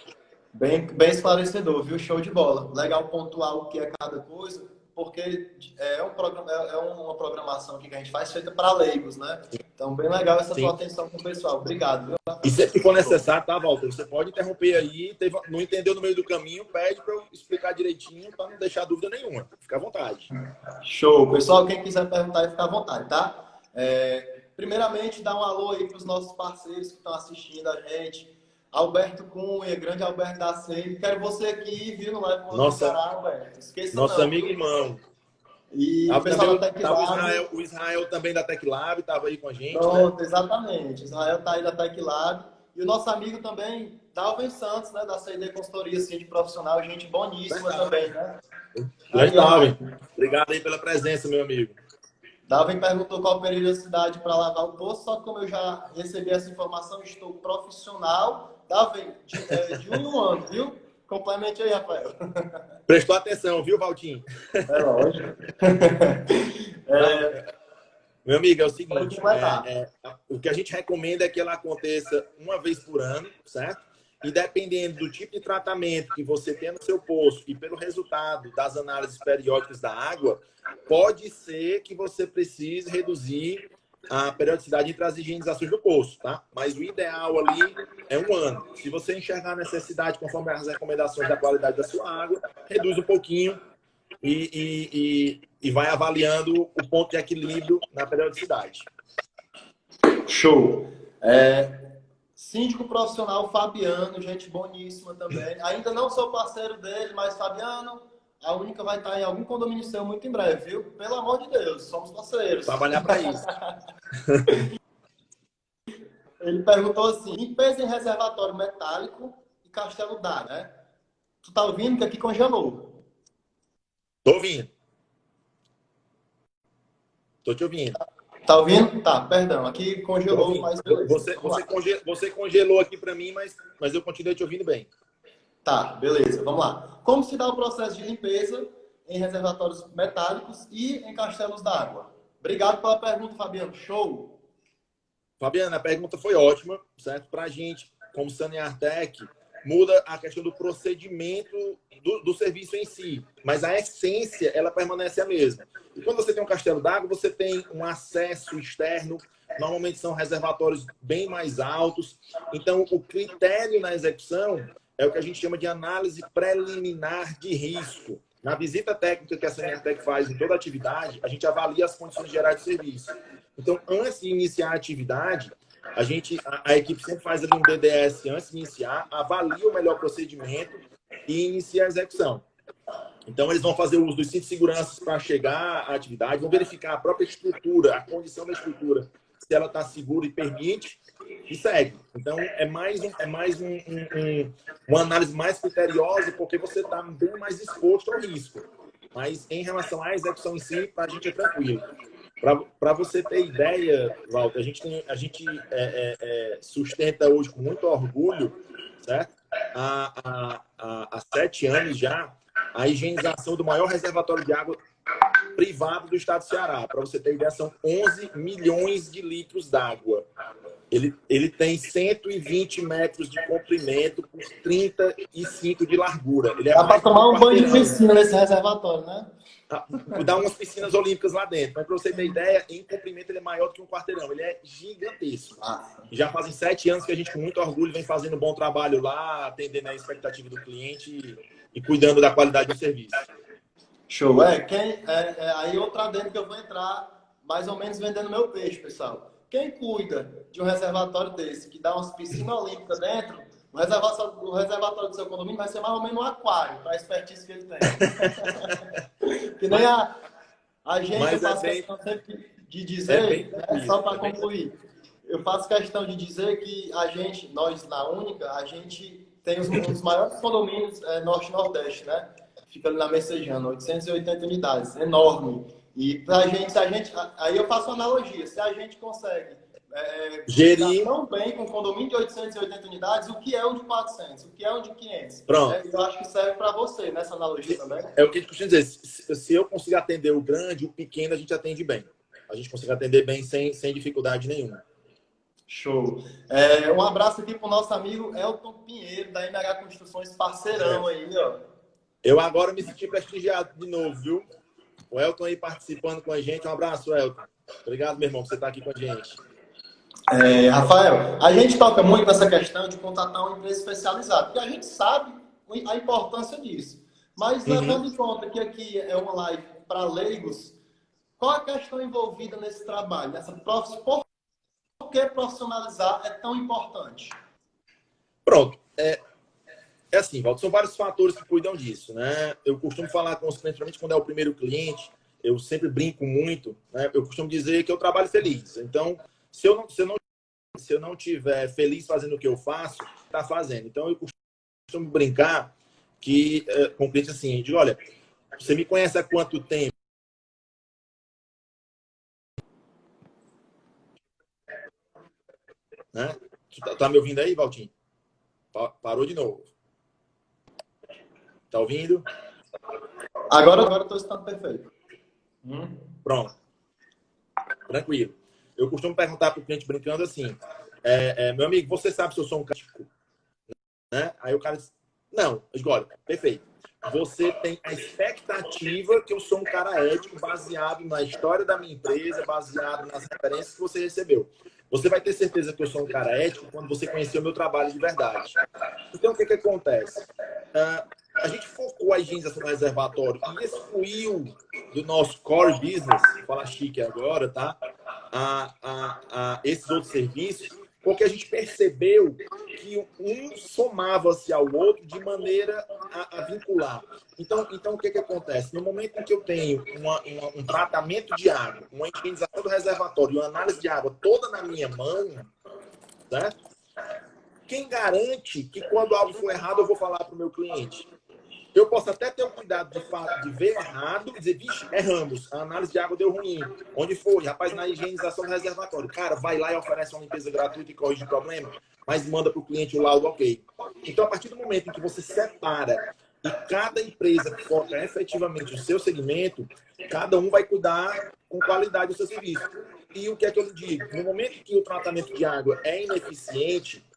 [SPEAKER 1] Bem esclarecedor, viu? Show de bola. Legal pontuar o que é cada coisa, porque é uma programação que a gente faz feita para leigos, né? Então, bem legal essa
[SPEAKER 2] Sim.
[SPEAKER 1] tua atenção com o pessoal. Obrigado, viu?
[SPEAKER 2] E sempre que for necessário, tá, Walter? Você pode interromper aí, não entendeu no meio do caminho, pede para eu explicar direitinho, para não deixar dúvida nenhuma. Fica à vontade.
[SPEAKER 1] Show. Pessoal, quem quiser perguntar, fica à vontade, tá? Primeiramente, dá um alô aí para os nossos parceiros que estão assistindo a gente. Alberto Cunha, grande Alberto da Sene. Quero você aqui, viu? No Live do Ceará, Alberto. Esqueça
[SPEAKER 2] nosso
[SPEAKER 1] não,
[SPEAKER 2] amigo
[SPEAKER 1] viu?
[SPEAKER 2] irmão.
[SPEAKER 1] E o pessoal da TecLab.
[SPEAKER 2] O Israel também da TecLab estava aí com a gente.
[SPEAKER 1] Pronto,
[SPEAKER 2] né?
[SPEAKER 1] Exatamente. Israel está aí da TecLab. E o nosso amigo também, Dalvin Santos, né? Da CD Consultoria Ciente Profissional, gente boníssima também, né?
[SPEAKER 2] Grande Dalvin. Obrigado aí pela presença, meu amigo.
[SPEAKER 1] Dalvin perguntou qual a periodicidade para lavar o poço, só que como eu já recebi essa informação, estou profissional. Dalvin, de 1 em 1 ano, viu? Complemente aí, Rafael.
[SPEAKER 2] Prestou atenção, viu, Valtinho?
[SPEAKER 1] É lógico.
[SPEAKER 2] Meu amigo, é o seguinte, o que a gente recomenda é que ela aconteça uma vez por ano, certo? E dependendo do tipo de tratamento que você tem no seu poço e pelo resultado das análises periódicas da água, pode ser que você precise reduzir a periodicidade entre as higienizações do poço, tá? Mas o ideal ali é 1 ano. Se você enxergar a necessidade conforme as recomendações da qualidade da sua água, reduz um pouquinho e vai avaliando o ponto de equilíbrio na periodicidade.
[SPEAKER 1] Show! Síndico profissional Fabiano, gente boníssima também. Ainda não sou parceiro dele, mas Fabiano, a única vai estar em algum condomínio seu muito em breve, viu? Pelo amor de Deus, somos parceiros.
[SPEAKER 2] Trabalhar para isso.
[SPEAKER 1] Ele perguntou assim, limpeza em reservatório metálico e castelo d'água, né? Tu tá ouvindo que aqui congelou?
[SPEAKER 2] Tô ouvindo. Tô te ouvindo.
[SPEAKER 1] Tá ouvindo? Tá, perdão. Aqui congelou, mas beleza.
[SPEAKER 2] Você congelou aqui para mim, mas eu continuei te ouvindo bem.
[SPEAKER 1] Tá, beleza. Vamos lá. Como se dá o processo de limpeza em reservatórios metálicos e em castelos d'água? Obrigado pela pergunta, Fabiano. Show!
[SPEAKER 2] Fabiana, a pergunta foi ótima, certo? Para a gente, como Saneartec, muda a questão do procedimento do serviço em si, mas a essência, ela permanece a mesma. E quando você tem um castelo d'água, você tem um acesso externo, normalmente são reservatórios bem mais altos. Então, o critério na execução é o que a gente chama de análise preliminar de risco. Na visita técnica que a Saneartec faz em toda a atividade, a gente avalia as condições gerais de serviço. Então, antes de iniciar a atividade, a equipe sempre faz ali um DDS antes de iniciar, avalia o melhor procedimento e inicia a execução. Então, eles vão fazer uso dos cintos de segurança para chegar à atividade, vão verificar a própria estrutura, a condição da estrutura, se ela está segura e permite, e segue. Então, uma análise mais criteriosa, porque você está bem mais exposto ao risco. Mas, em relação à execução em si, para a gente é tranquilo. Para você ter ideia, Walter, a gente sustenta hoje com muito orgulho, certo? Há 7 anos já, a higienização do maior reservatório de água privado do estado do Ceará. Para você ter ideia, são 11 milhões de litros d'água. Ele tem 120 metros de comprimento por 35 de largura.
[SPEAKER 1] Dá para tomar um banho de piscina nesse reservatório, né?
[SPEAKER 2] Dá umas piscinas olímpicas lá dentro. Mas para você ter ideia, em comprimento ele é maior do que um quarteirão. Ele é gigantesco. Já fazem 7 anos que a gente, com muito orgulho, vem fazendo um bom trabalho lá, atendendo a expectativa do cliente e cuidando da qualidade do serviço.
[SPEAKER 1] Show. Aí outra dentro que eu vou entrar, mais ou menos vendendo meu peixe, pessoal. Quem cuida de um reservatório desse, que dá umas piscinas olímpicas dentro, O reservatório do seu condomínio vai ser mais ou menos um aquário, para a expertise que ele tem. Que nem a gente, eu
[SPEAKER 2] Mas
[SPEAKER 1] faço questão sempre de dizer, né, só para concluir, eu faço questão de dizer que a gente, nós na Única, a gente tem um dos maiores condomínios Norte-Nordeste, né? Fica ali na Messejana, 880 unidades, enorme. E pra gente, se a gente, aí eu faço uma analogia, se a gente consegue
[SPEAKER 2] gerir
[SPEAKER 1] tão bem com um condomínio de 880 unidades, o que é um de 400, o que é um de 500?
[SPEAKER 2] Pronto.
[SPEAKER 1] Eu acho que serve para você nessa analogia também.
[SPEAKER 2] É o que a gente costuma dizer. Se eu conseguir atender o grande, o pequeno a gente atende bem. A gente consegue atender bem sem dificuldade nenhuma.
[SPEAKER 1] Show. Um abraço aqui para o nosso amigo Elton Pinheiro, da MH Construções, parceirão aí, ó.
[SPEAKER 2] Eu agora me senti prestigiado de novo, viu? O Elton aí participando com a gente. Um abraço, Elton. Obrigado, meu irmão, por você estar aqui com a gente.
[SPEAKER 1] Rafael, a gente toca muito nessa questão de contratar uma empresa especializada, porque a gente sabe a importância disso. Mas levando em conta que aqui é uma live para leigos, qual a questão envolvida nesse trabalho? Por que profissionalizar é tão importante?
[SPEAKER 2] Pronto. É assim, Walter, são vários fatores que cuidam disso, né? Eu costumo falar com os clientes, principalmente quando é o primeiro cliente, eu sempre brinco muito, né? Eu costumo dizer que eu trabalho feliz. Então, se eu não tiver feliz fazendo o que eu faço, tá fazendo. Então, eu costumo brincar que com o cliente assim, eu digo, olha, você me conhece há quanto tempo? Né? Tu tá me ouvindo aí, Valtinho? Parou de novo. Tá ouvindo?
[SPEAKER 1] Agora eu estou escutando perfeito.
[SPEAKER 2] Pronto. Tranquilo. Eu costumo perguntar para o cliente brincando assim, meu amigo, você sabe se eu sou um crítico? Né? Aí o cara diz, não. Eu digo, olha, perfeito. Você tem a expectativa que eu sou um cara ético baseado na história da minha empresa, baseado nas referências que você recebeu. Você vai ter certeza que eu sou um cara ético quando você conhecer o meu trabalho de verdade. Então, o que acontece? A gente focou a higienização do reservatório e excluiu do nosso core business, vou falar chique agora, tá? Esses outros serviços, porque a gente percebeu que um somava-se ao outro de maneira a vincular. Então, o que acontece? No momento em que eu tenho um tratamento de água, uma higienização do reservatório, uma análise de água toda na minha mão, certo? Quem garante que quando algo for errado eu vou falar para o meu cliente? Eu posso até ter o cuidado de ver errado e dizer, vixe, erramos, a análise de água deu ruim. Onde foi? Rapaz, na higienização do reservatório. Cara, vai lá e oferece uma limpeza gratuita e corrige o problema, mas manda para o cliente o laudo ok. Então, a partir do momento em que você separa e cada empresa foca efetivamente o seu segmento, cada um vai cuidar com qualidade do seu serviço. E o que é que eu digo? No momento em que o tratamento de água é ineficiente,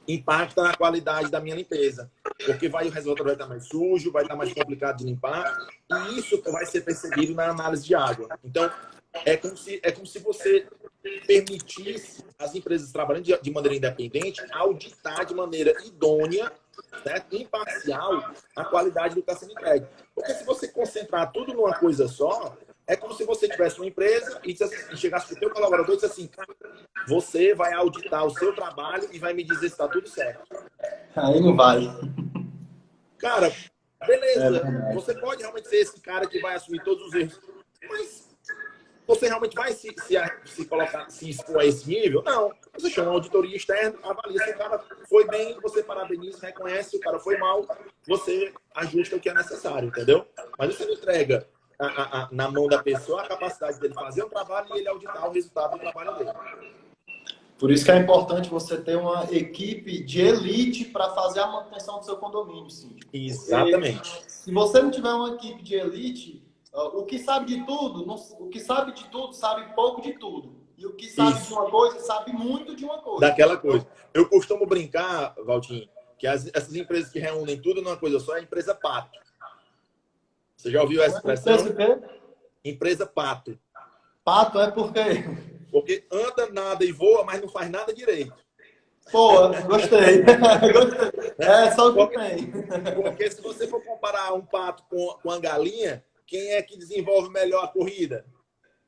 [SPEAKER 2] impacta na qualidade da minha limpeza. Porque o reservatório vai estar mais sujo, vai estar mais complicado de limpar, e isso vai ser percebido na análise de água. Então, é como se você permitisse as empresas trabalhando de maneira independente auditar de maneira idônea, certo? Imparcial, a qualidade do que está sendo entregue. Porque se você concentrar tudo numa coisa só, é como se você tivesse uma empresa e chegasse para o seu colaborador e disse assim, cara, você vai auditar o seu trabalho e vai me dizer se está tudo certo.
[SPEAKER 1] Aí não vale.
[SPEAKER 2] Cara, beleza, você pode realmente ser esse cara que vai assumir todos os erros, mas você realmente vai se colocar, se expor a esse nível? Não. Você chama uma auditoria externa, avalia se o cara foi bem, você parabeniza, reconhece, se o cara foi mal, você ajusta o que é necessário, entendeu? Mas você não entrega na mão da pessoa a capacidade dele fazer o trabalho e ele auditar o resultado do trabalho dele.
[SPEAKER 1] Por isso que é importante você ter uma equipe de elite para fazer a manutenção do seu condomínio, síndico.
[SPEAKER 2] Exatamente.
[SPEAKER 1] Porque se você não tiver uma equipe de elite, o que sabe de tudo sabe pouco de tudo. E o que sabe de uma coisa sabe muito de uma coisa.
[SPEAKER 2] Daquela coisa. Eu costumo brincar, Valtinho, que essas empresas que reúnem tudo numa coisa só é a empresa pato. Você já ouviu essa expressão? Empresa pato.
[SPEAKER 1] Pato é por quê?
[SPEAKER 2] Porque anda, nada e voa, mas não faz nada direito.
[SPEAKER 1] Pô, gostei. É só o que tem.
[SPEAKER 2] Porque se você for comparar um pato com a galinha, quem é que desenvolve melhor a corrida?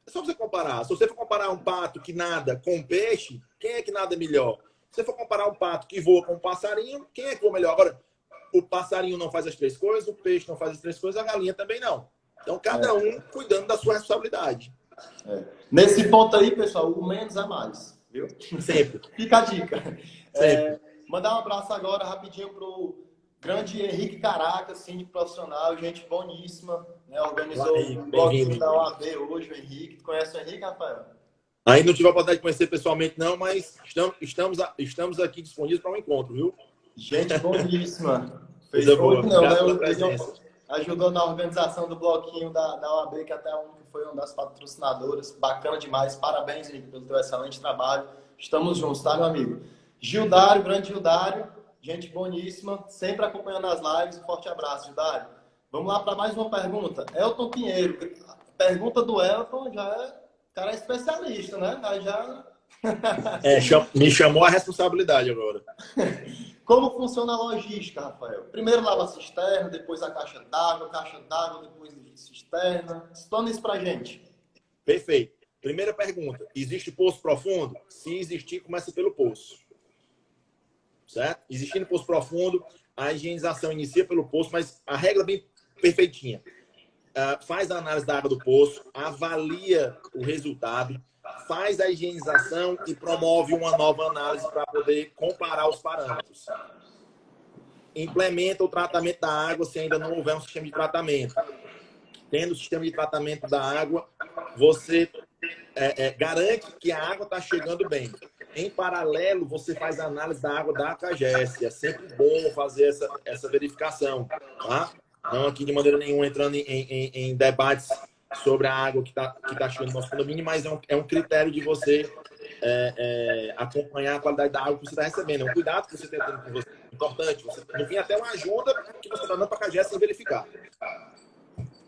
[SPEAKER 2] É só você comparar. Se você for comparar um pato que nada com um peixe, quem é que nada melhor? Se você for comparar um pato que voa com um passarinho, quem é que voa melhor? Agora, o passarinho não faz as três coisas, o peixe não faz as três coisas, a galinha também não. Então, cada um cuidando da sua responsabilidade.
[SPEAKER 1] Nesse ponto aí, pessoal, o menos é mais, viu?
[SPEAKER 2] Sempre.
[SPEAKER 1] Fica a dica.
[SPEAKER 2] Sempre.
[SPEAKER 1] Mandar um abraço agora rapidinho pro grande Henrique Caraca, síndico profissional, gente boníssima, né? Organizou um bloquinho da OAB hoje, o Henrique. Tu conhece o Henrique, Rafael?
[SPEAKER 2] Ainda não tive a oportunidade de conhecer pessoalmente, não, mas estamos aqui disponíveis para um encontro, viu?
[SPEAKER 1] Gente boníssima.
[SPEAKER 2] Fez hoje
[SPEAKER 1] não, né?
[SPEAKER 2] pela presença.
[SPEAKER 1] Ajudou na organização do bloquinho da OAB, que até foi uma das patrocinadoras. Bacana demais. Parabéns, Henrique, pelo teu excelente trabalho. Estamos juntos, tá, meu amigo? Gildário, grande Gildário, gente boníssima, sempre acompanhando as lives. Um forte abraço, Gildário. Vamos lá para mais uma pergunta. Elton Pinheiro. Pergunta do Elton já é... O cara é especialista, né? Já...
[SPEAKER 2] Me chamou a responsabilidade agora.
[SPEAKER 1] Como funciona a logística, Rafael? Primeiro lava a cisterna, depois a caixa d'água, depois cisterna. Explana isso pra gente.
[SPEAKER 2] Perfeito. Primeira pergunta. Existe poço profundo? Se existir, começa pelo poço. Certo? Existindo poço profundo, a higienização inicia pelo poço, mas a regra é bem perfeitinha. Faz a análise da água do poço, avalia o resultado, faz a higienização e promove uma nova análise para poder comparar os parâmetros. Implementa o tratamento da água se ainda não houver um sistema de tratamento. Tendo o sistema de tratamento da água, você garante que a água está chegando bem. Em paralelo, você faz a análise da água da CAGES. É sempre bom fazer essa verificação, tá? Não aqui de maneira nenhuma entrando em debates sobre a água que tá chegando no nosso condomínio, mas é um critério de você acompanhar a qualidade da água que você está recebendo. É um cuidado que você tem com você. Importante. Você, no fim, até uma ajuda que você está dando para a CAGES sem verificar.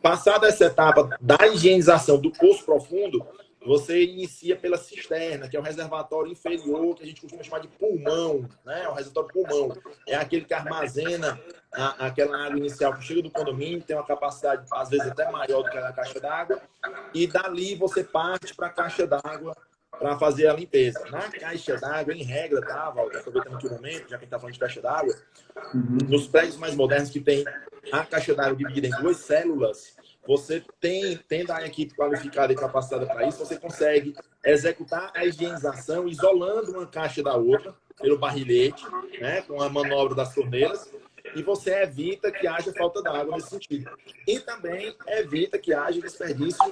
[SPEAKER 2] Passada essa etapa da higienização do poço profundo, você inicia pela cisterna, que é o reservatório inferior, que a gente costuma chamar de pulmão, né? O reservatório pulmão. É aquele que armazena aquela água inicial que chega do condomínio, tem uma capacidade, às vezes, até maior do que a caixa d'água, e dali você parte para a caixa d'água para fazer a limpeza. Na caixa d'água, em regra, tá, Walter? Aproveitando aqui o momento, já que a gente está falando de caixa d'água, nos prédios mais modernos que tem a caixa d'água dividida em duas células, você tendo a equipe qualificada e capacitada para isso, você consegue executar a higienização isolando uma caixa da outra pelo barrilhete, né, com a manobra das torneiras, e você evita que haja falta d'água nesse sentido. E também evita que haja desperdício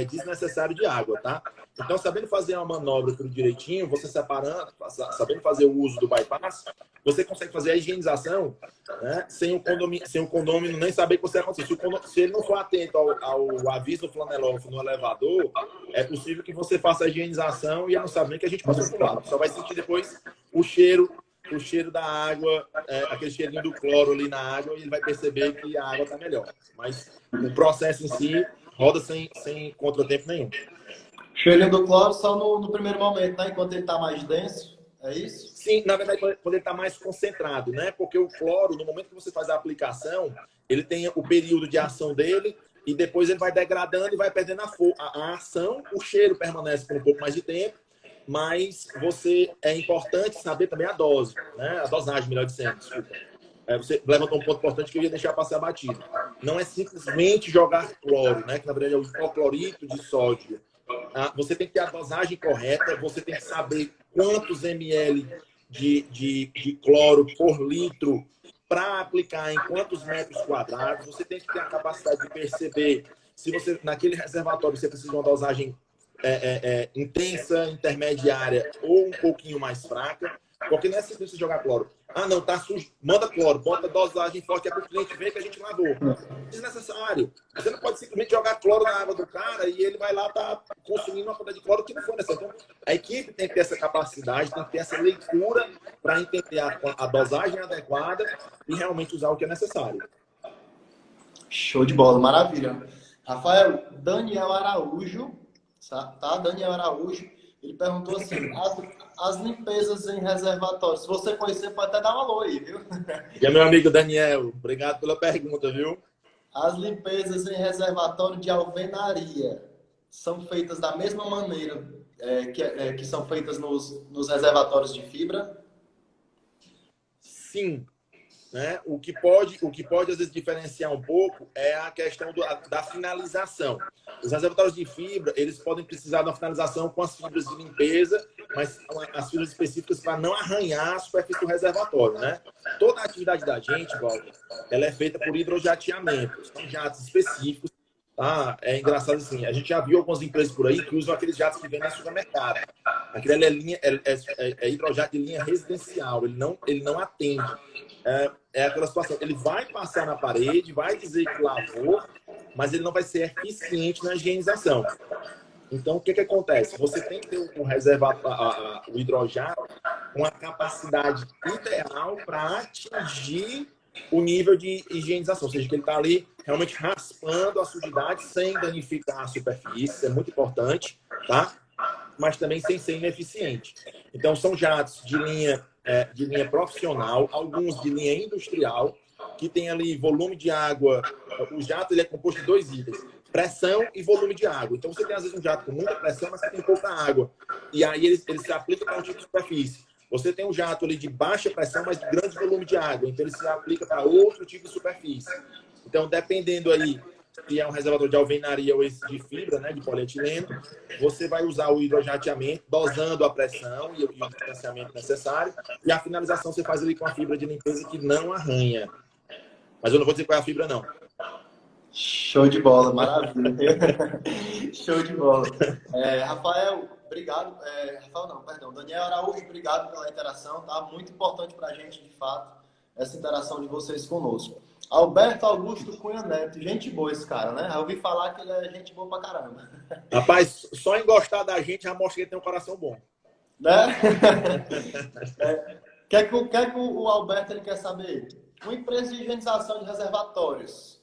[SPEAKER 2] desnecessário de água, tá? Então, sabendo fazer uma manobra tudo direitinho, você separando, sabendo fazer o uso do bypass, você consegue fazer a higienização, né, sem o condômino nem saber que você aconteceu. Se ele não for atento ao aviso do flanelógrafo no elevador, é possível que você faça a higienização e ele não sabe nem que a gente passou por lá. Só vai sentir depois o cheiro da água, aquele cheirinho do cloro ali na água, e ele vai perceber que a água está melhor. Mas o processo em si roda sem contratempo nenhum.
[SPEAKER 1] Cheirinho do cloro só no primeiro momento, né? Enquanto ele está mais denso, é isso?
[SPEAKER 2] Sim, na verdade, quando ele está mais concentrado, né? Porque o cloro, no momento que você faz a aplicação, ele tem o período de ação dele e depois ele vai degradando e vai perdendo a ação, o cheiro permanece por um pouco mais de tempo, mas é importante saber também a dose, né? A dosagem, melhor dizendo, desculpa. Você levantou um ponto importante que eu ia deixar passar batido. Não é simplesmente jogar cloro, né? Que na verdade é o hipoclorito de sódio. Você tem que ter a dosagem correta, você tem que saber quantos ml de cloro por litro para aplicar em quantos metros quadrados. Você tem que ter a capacidade de perceber se você, naquele reservatório, você precisa de uma dosagem intensa, intermediária ou um pouquinho mais fraca. Porque não é simples você jogar cloro. Não, tá sujo. Manda cloro, bota dosagem forte, é para o cliente ver que a gente lavou. Desnecessário. Você não pode simplesmente jogar cloro na água do cara e ele vai lá tá consumindo uma quantidade de cloro que não foi necessário. Então, a equipe tem que ter essa capacidade, tem que ter essa leitura para entender a dosagem adequada e realmente usar o que é necessário.
[SPEAKER 1] Show de bola, maravilha. Rafael, Daniel Araújo, tá? Daniel Araújo, ele perguntou assim, as limpezas em reservatório, se você conhecer, pode até dar um alô aí, viu?
[SPEAKER 2] E meu amigo Daniel, obrigado pela pergunta, viu?
[SPEAKER 1] As limpezas em reservatório de alvenaria são feitas da mesma maneira que são feitas nos reservatórios de fibra?
[SPEAKER 2] Sim. Né? O que pode às vezes diferenciar um pouco é a questão da finalização. Os reservatórios de fibra, eles podem precisar de uma finalização com as fibras de limpeza, mas as fibras específicas para não arranhar a superfície do reservatório, né? Toda a atividade da gente, Walter, ela é feita por hidrojateamento, são jatos específicos. Tá? É engraçado assim, a gente já viu algumas empresas por aí que usam aqueles jatos que vendem no supermercado. Aquele é hidrojato de linha residencial, ele não atende. É aquela situação, ele vai passar na parede, vai dizer que lavou, mas ele não vai ser eficiente na higienização. Então, o que acontece? Você tem que ter um reservatório, o hidrojato, com a capacidade ideal para atingir o nível de higienização, ou seja, que ele está ali realmente raspando a sujidade sem danificar a superfície, isso é muito importante, tá? Mas também sem ser ineficiente. Então, são jatos de linha profissional, alguns de linha industrial, que tem ali volume de água. O jato ele é composto de 2 itens, pressão e volume de água. Então, você tem, às vezes, um jato com muita pressão, mas que tem pouca água. E aí, ele se aplica para um tipo de superfície. Você tem um jato ali de baixa pressão, mas de grande volume de água. Então, ele se aplica para outro tipo de superfície. Então, dependendo aí se é um reservatório de alvenaria ou esse de fibra, né, de polietileno, você vai usar o hidrojateamento, dosando a pressão e o distanciamento necessário. E a finalização você faz ali com a fibra de limpeza que não arranha. Mas eu não vou dizer qual é a fibra, não.
[SPEAKER 1] Show de bola, maravilha. Show de bola. Rafael, obrigado. Rafael não, perdão. Daniel Araújo, obrigado pela interação, tá? Muito importante para a gente, de fato, essa interação de vocês conosco. Alberto Augusto Cunha Neto, gente boa esse cara, né? Eu ouvi falar que ele é gente boa pra caramba.
[SPEAKER 2] Rapaz, só em gostar da gente já mostra que ele tem um coração bom.
[SPEAKER 1] Né? O que é que o Alberto ele quer saber? Uma empresa de higienização de reservatórios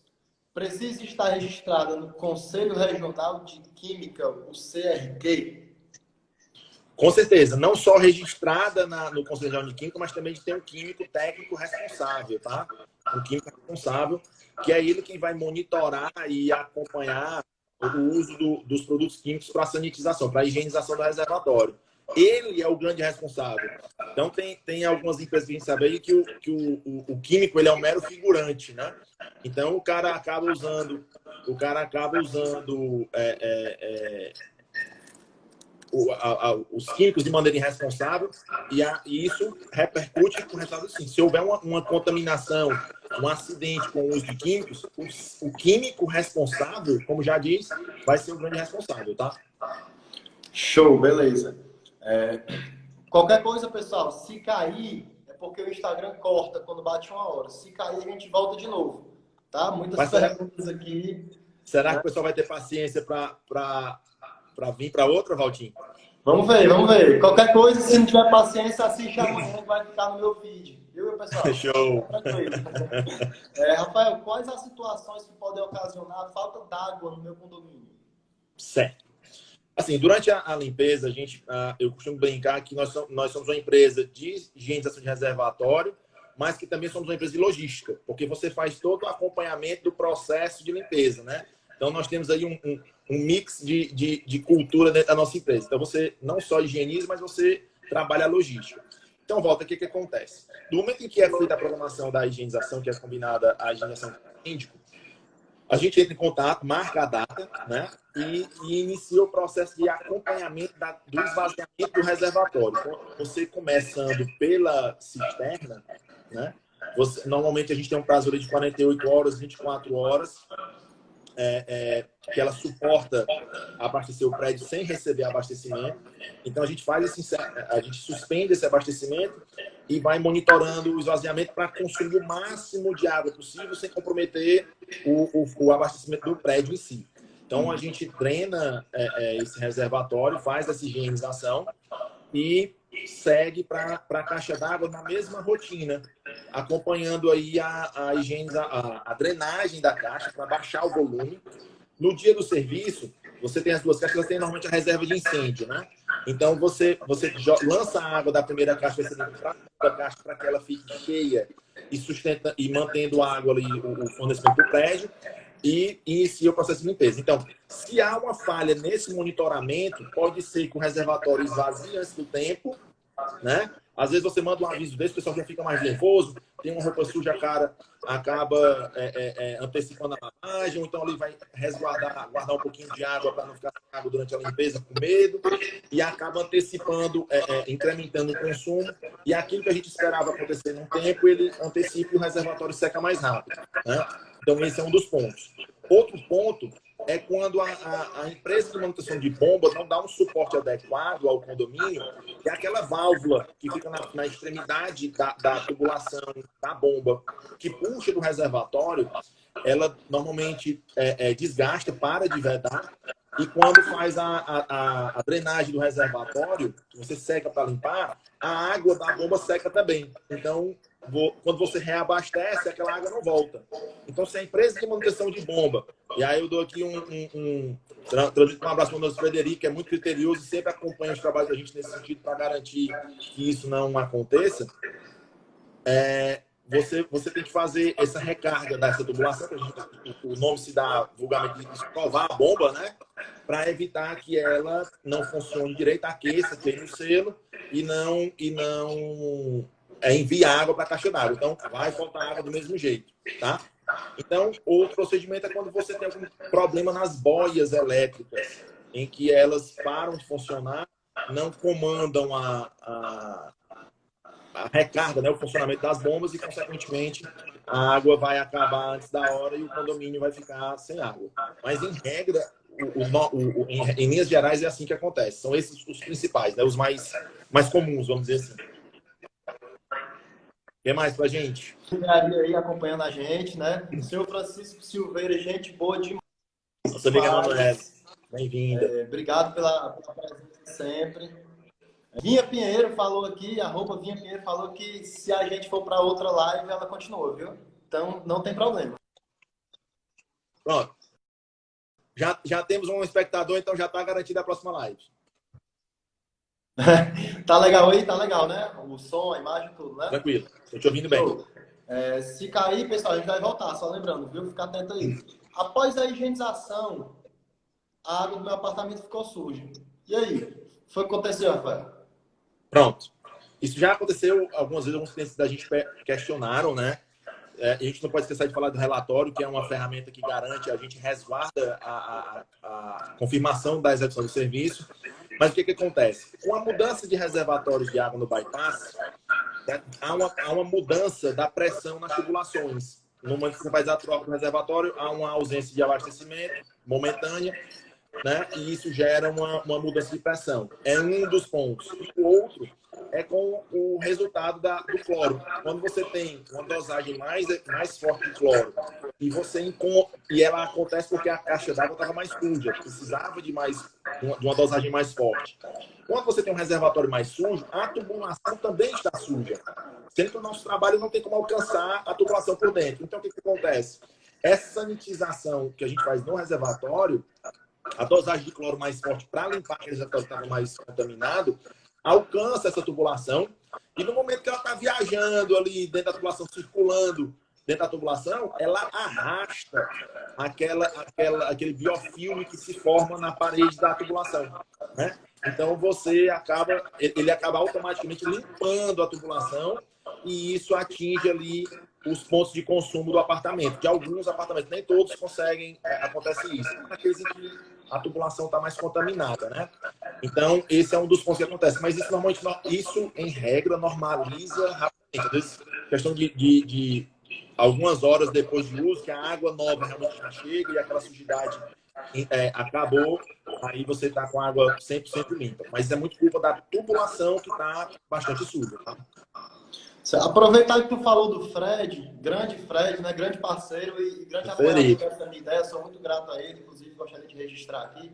[SPEAKER 1] precisa estar registrada no Conselho Regional de Química, o CRQ?
[SPEAKER 2] Com certeza, não só registrada no Conselho Regional de Química, mas também de ter um químico técnico responsável, tá? Um químico responsável, que é ele que vai monitorar e acompanhar o uso dos produtos químicos para a sanitização, para a higienização do reservatório. Ele é o grande responsável. Então, tem algumas empresas que a gente sabe aí que o químico ele é um mero figurante, né? Então, o cara acaba usando os químicos de maneira irresponsável e isso repercute com o resultado assim. Se houver uma contaminação, um acidente com o uso de químicos, o químico responsável, como já disse, vai ser o grande responsável, tá?
[SPEAKER 1] Show, beleza. Qualquer coisa, pessoal, se cair, é porque o Instagram corta quando bate 1 hora. Se cair, a gente volta de novo, tá? Muitas perguntas aqui.
[SPEAKER 2] Será que o pessoal vai ter paciência para vir para outra, Valtinho?
[SPEAKER 1] Vamos ver. Qualquer coisa, se não tiver paciência, assiste amanhã que vai ficar no meu feed. Viu, pessoal?
[SPEAKER 2] Show!
[SPEAKER 1] Rafael, quais as situações que podem ocasionar falta d'água no meu condomínio?
[SPEAKER 2] Certo. Assim, durante a limpeza, eu costumo brincar que nós somos uma empresa de higienização de reservatório, mas que também somos uma empresa de logística, porque você faz todo o acompanhamento do processo de limpeza, né? Então, nós temos aí um mix de cultura dentro da nossa empresa. Então, você não só higieniza, mas você trabalha a logística. Então, Volta, o que acontece? No momento em que é feita a programação da higienização, que é combinada a higienização química, a gente entra em contato, marca a data, né? E inicia o processo de acompanhamento do esvaziamento do reservatório. Então, você começando pela cisterna, né? Normalmente a gente tem um prazo de 48 horas, 24 horas, que ela suporta abastecer o prédio sem receber abastecimento. Então a gente a gente suspende esse abastecimento e vai monitorando o esvaziamento para consumir o máximo de água possível sem comprometer o abastecimento do prédio em si. Então a gente drena esse reservatório, faz essa higienização e segue para a caixa d'água na mesma rotina, acompanhando aí a drenagem da caixa para baixar o volume. No dia do serviço, você tem as duas caixas, elas têm normalmente a reserva de incêndio, né? Então, você lança a água da primeira caixa, vai ser para a caixa para que ela fique cheia e mantendo a água ali, o fornecimento do prédio. e inicia o processo de limpeza. Então, se há uma falha nesse monitoramento, pode ser que o reservatório esvazie antes do tempo, né? Às vezes você manda um aviso desse, o pessoal já fica mais nervoso, tem uma roupa suja, cara, acaba antecipando a lavagem, ou então ele vai guardar um pouquinho de água para não ficar sem água durante a limpeza com medo, e acaba antecipando, incrementando o consumo, e aquilo que a gente esperava acontecer num tempo, ele antecipa e o reservatório seca mais rápido, né? Então esse é um dos pontos. Outro ponto é quando a empresa de manutenção de bomba não dá um suporte adequado ao condomínio, e aquela válvula que fica na extremidade da tubulação da bomba, que puxa do reservatório, ela normalmente desgasta, para de vedar, e quando faz a drenagem do reservatório, que você seca para limpar, a água da bomba seca também. Então, quando você reabastece, aquela água não volta. Então, se a empresa de manutenção de bomba, e aí eu dou aqui um abraço para o nosso Frederico, que é muito criterioso e sempre acompanha os trabalhos da gente nesse sentido para garantir que isso não aconteça, você tem que fazer essa recarga dessa tubulação, que o nome se dá vulgarmente de escovar a bomba, né? Para evitar que ela não funcione direito, aqueça, queime o selo e não envie água para a caixa d'água. Então, vai faltar água do mesmo jeito, tá? Então, outro procedimento é quando você tem algum problema nas boias elétricas, em que elas param de funcionar, não comandam a recarga, né, o funcionamento das bombas e, consequentemente, a água vai acabar antes da hora e o condomínio vai ficar sem água. Mas, em regra, em linhas gerais, é assim que acontece. São esses os principais, né, os mais comuns, vamos dizer assim. O que mais pra gente?
[SPEAKER 1] Aí acompanhando a gente, né? O senhor Francisco Silveira, gente boa demais.
[SPEAKER 2] Nossa amiga Emanuela, bem-vinda.
[SPEAKER 1] Obrigado pela presença sempre. Vinha Pinheiro falou aqui, Vinha Pinheiro falou que se a gente for para outra live, ela continua, viu? Então, não tem problema.
[SPEAKER 2] Pronto. Já temos um espectador, então já está garantida a próxima live.
[SPEAKER 1] Tá legal aí? Tá legal, né? O som, a imagem, tudo, né?
[SPEAKER 2] Tranquilo. Estou te ouvindo bem.
[SPEAKER 1] Se cair, pessoal, a gente vai voltar, só lembrando, viu? Fica atento aí. Após a higienização, a água do meu apartamento ficou suja. E aí? Foi o que aconteceu, Rafael?
[SPEAKER 2] Pronto. Isso já aconteceu algumas vezes, alguns clientes da gente questionaram, né? A gente não pode esquecer de falar do relatório, que é uma ferramenta que garante, a gente resguarda a confirmação da execução do serviço. Mas o que acontece? Com a mudança de reservatórios de água no bypass, há uma mudança da pressão nas tubulações. No momento que você faz a troca do reservatório, há uma ausência de abastecimento momentânea, né? E isso gera uma mudança de pressão. É um dos pontos. E o outro é com o resultado do cloro. Quando você tem uma dosagem mais forte de cloro e ela acontece porque a caixa d'água estava mais suja, precisava de uma dosagem mais forte. Quando você tem um reservatório mais sujo, a tubulação também está suja. Sendo que o nosso trabalho não tem como alcançar a tubulação por dentro. Então, o que acontece? Essa sanitização que a gente faz no reservatório, a dosagem de cloro mais forte para limpar aquele reservatório que estava mais contaminado, alcança essa tubulação e no momento que ela está viajando ali dentro da tubulação, circulando dentro da tubulação, ela arrasta aquele biofilme que se forma na parede da tubulação, né? Então ele acaba automaticamente limpando a tubulação e isso atinge ali os pontos de consumo do apartamento. De alguns apartamentos, nem todos conseguem, acontece isso. Aqueles em que a tubulação está mais contaminada, né? Então, esse é um dos pontos que acontece. Mas isso, normalmente, em regra, normaliza rapidamente. Às vezes, questão de algumas horas depois de uso, que a água nova realmente já chega e aquela sujidade acabou, aí você está com a água 100% limpa. Mas é muito culpa da tubulação que está bastante suja, tá?
[SPEAKER 1] Aproveitar que tu falou do Fred, né? Grande parceiro e grande apoiador dessa minha ideia. Sou muito grato a ele, inclusive gostaria de registrar aqui.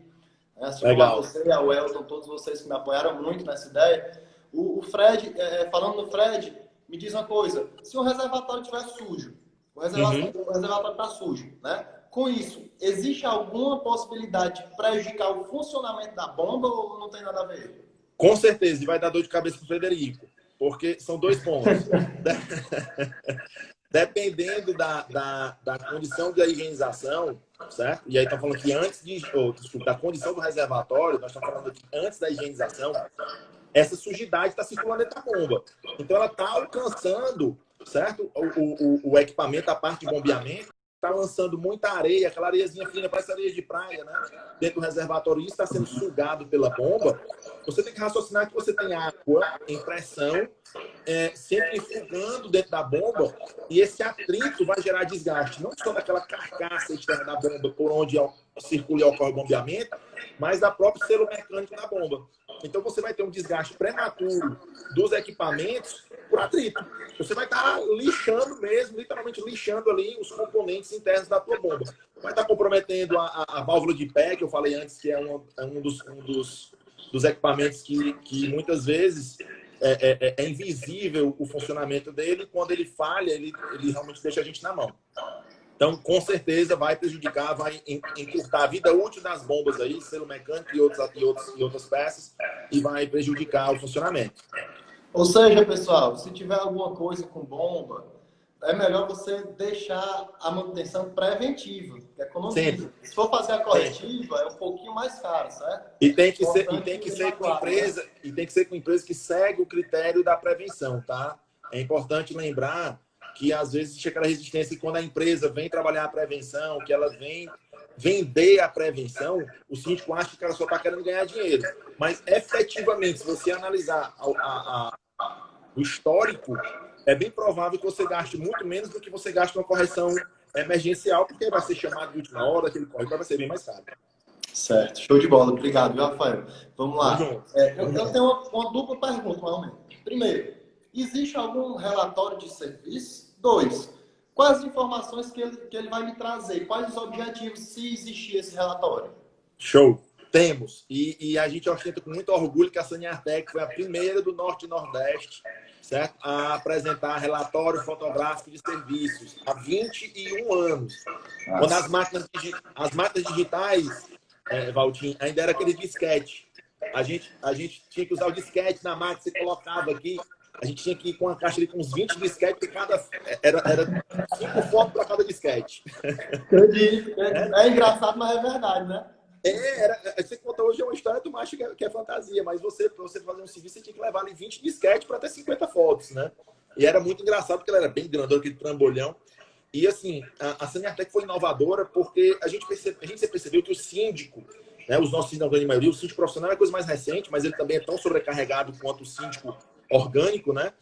[SPEAKER 1] Assim como a você, a Welton, todos vocês que me apoiaram muito nessa ideia. O Fred, falando no Fred, me diz uma coisa: se o reservatório estiver sujo, o reservatório está sujo, né? Com isso, existe alguma possibilidade de prejudicar o funcionamento da bomba ou não tem nada a ver?
[SPEAKER 2] Com certeza, e vai dar dor de cabeça para o Frederico. Porque são dois pontos. dependendo da condição da higienização, certo? E aí estamos falando que antes desculpa, da condição do reservatório, nós estamos falando que antes da higienização, essa sujidade está circulando dentro da bomba. Então, ela está alcançando, certo? O equipamento, a parte de bombeamento, está lançando muita areia, aquela areiazinha fina, parece areia de praia, né? Dentro do reservatório, isso está sendo sugado pela bomba. Você tem que raciocinar que você tem água em pressão, centrifugando dentro da bomba, e esse atrito vai gerar desgaste, não só daquela carcaça externa da bomba, por onde circula e ocorre o bombeamento, mas da própria selo mecânico da bomba. Então, você vai ter um desgaste prematuro dos equipamentos por atrito. Você vai estar lixando mesmo, literalmente lixando ali os componentes internos da tua bomba. Vai estar comprometendo a válvula de pé, que eu falei antes, que é um dos equipamentos que muitas vezes é invisível o funcionamento dele. Quando ele falha, ele realmente deixa a gente na mão. Então, com certeza, vai prejudicar, vai encurtar a vida útil das bombas aí, selo mecânico e outras peças, e vai prejudicar o funcionamento.
[SPEAKER 1] Ou seja, pessoal, se tiver alguma coisa com bomba, é melhor você deixar a manutenção preventiva, que economiza. Se for fazer a corretiva, é um pouquinho mais caro, certo?
[SPEAKER 2] E tem que ser com empresa que segue o critério da prevenção, tá? É importante lembrar que às vezes existe aquela resistência que quando a empresa vem trabalhar a prevenção, que ela vem vender a prevenção, o síndico acha que ela só está querendo ganhar dinheiro. Mas, efetivamente, se você analisar o histórico, é bem provável que você gaste muito menos do que você gasta uma correção emergencial, porque vai ser chamado de última hora, aquele código vai ser bem mais caro.
[SPEAKER 1] Certo, show de bola. Obrigado, Rafael. Vamos lá. Eu tenho uma dupla pergunta, realmente. Primeiro, existe algum relatório de serviço? 2, quais as informações que ele vai me trazer? Quais os objetivos, se existir esse relatório?
[SPEAKER 2] Show. Temos. E a gente ostenta com muito orgulho que a Saniartec foi a primeira do Norte e Nordeste, certo? A apresentar relatório fotográfico de serviços há 21 anos. Nossa. Quando as máquinas digitais, Valtinho, ainda era aquele disquete. A gente tinha que usar o disquete na máquina, você colocava aqui. A gente tinha que ir com uma caixa ali com uns 20 disquetes, era 5 fotos para cada disquete.
[SPEAKER 1] Acredito. É engraçado, mas é verdade, né?
[SPEAKER 2] Você conta hoje é uma história, tu acha que é fantasia, mas para você fazer um serviço, você tinha que levar ali 20 disquetes para ter 50 fotos, né? E era muito engraçado, porque ela era bem grandona, aquele trambolhão. E assim, a Saniartec foi inovadora porque a gente percebeu que o síndico, né, os nossos síndicos, na maioria, o síndico profissional é a coisa mais recente, mas ele também é tão sobrecarregado quanto o síndico orgânico, né?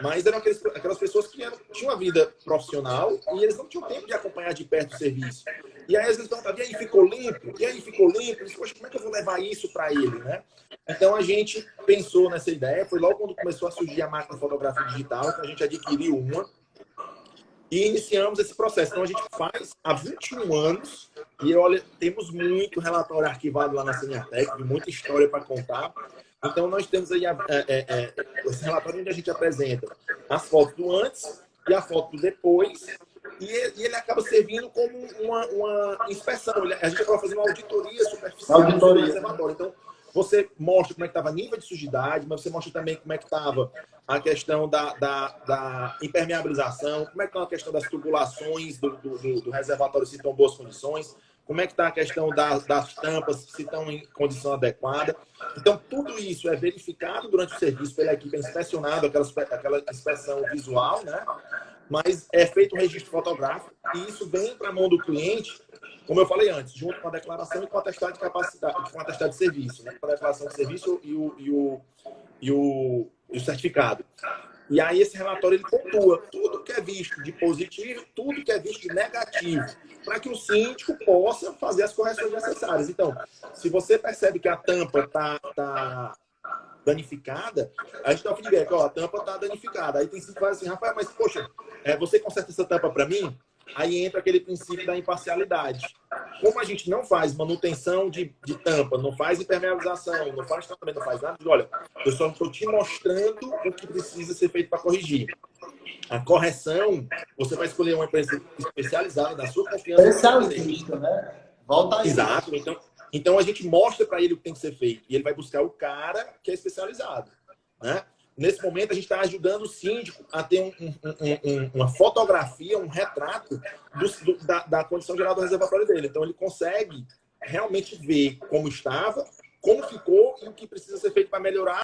[SPEAKER 2] Mas eram aquelas pessoas que tinham uma vida profissional e eles não tinham tempo de acompanhar de perto o serviço. E aí, às vezes, perguntavam, e aí ficou limpo? E aí ficou limpo? Disse, poxa, como é que eu vou levar isso para ele, né? Então, a gente pensou nessa ideia. Foi logo quando começou a surgir a máquina fotográfica digital, que a gente adquiriu uma. E iniciamos esse processo. Então, a gente faz há 21 anos. E, olha, temos muito relatório arquivado lá na Saniartec, muita história para contar. Então, nós temos aí esse relatório onde a gente apresenta as fotos do antes e a foto do depois. E ele acaba servindo como uma inspeção. A gente acaba fazendo uma auditoria superficial do reservatório. Então, você mostra como é que estava o nível de sujidade, mas você mostra também como é que estava a questão da impermeabilização, como é que está a questão das tubulações do reservatório, se estão em boas condições, como é que está a questão das tampas, se estão em condição adequada. Então, tudo isso é verificado durante o serviço pela equipe, é inspecionado, aquela inspeção visual, né? Mas é feito um registro fotográfico e isso vem para a mão do cliente, como eu falei antes, junto com a declaração e com o atestado de capacidade, com o atestado de serviço, né? Com a declaração de serviço e o certificado. E aí esse relatório ele pontua tudo que é visto de positivo, tudo que é visto de negativo, para que o síndico possa fazer as correções necessárias. Então, se você percebe que a tampa está danificada, a gente dá o feedback, a tampa está danificada. Aí tem síndico que fala assim, Rafael, mas poxa, você conserta essa tampa para mim? Aí entra aquele princípio da imparcialidade. Como a gente não faz manutenção de tampa, não faz impermeabilização, não faz tratamento, não faz nada, olha, eu só estou te mostrando o que precisa ser feito para corrigir. A correção, você vai escolher uma empresa especializada, da sua confiança.
[SPEAKER 1] Especialista, né? Volta aí.
[SPEAKER 2] Exato. Então a gente mostra para ele o que tem que ser feito. E ele vai buscar o cara que é especializado, né? nesse momento, a gente está ajudando o síndico a ter uma fotografia, um retrato da condição geral do reservatório dele. Então, ele consegue realmente ver como estava, como ficou e o que precisa ser feito para melhorar.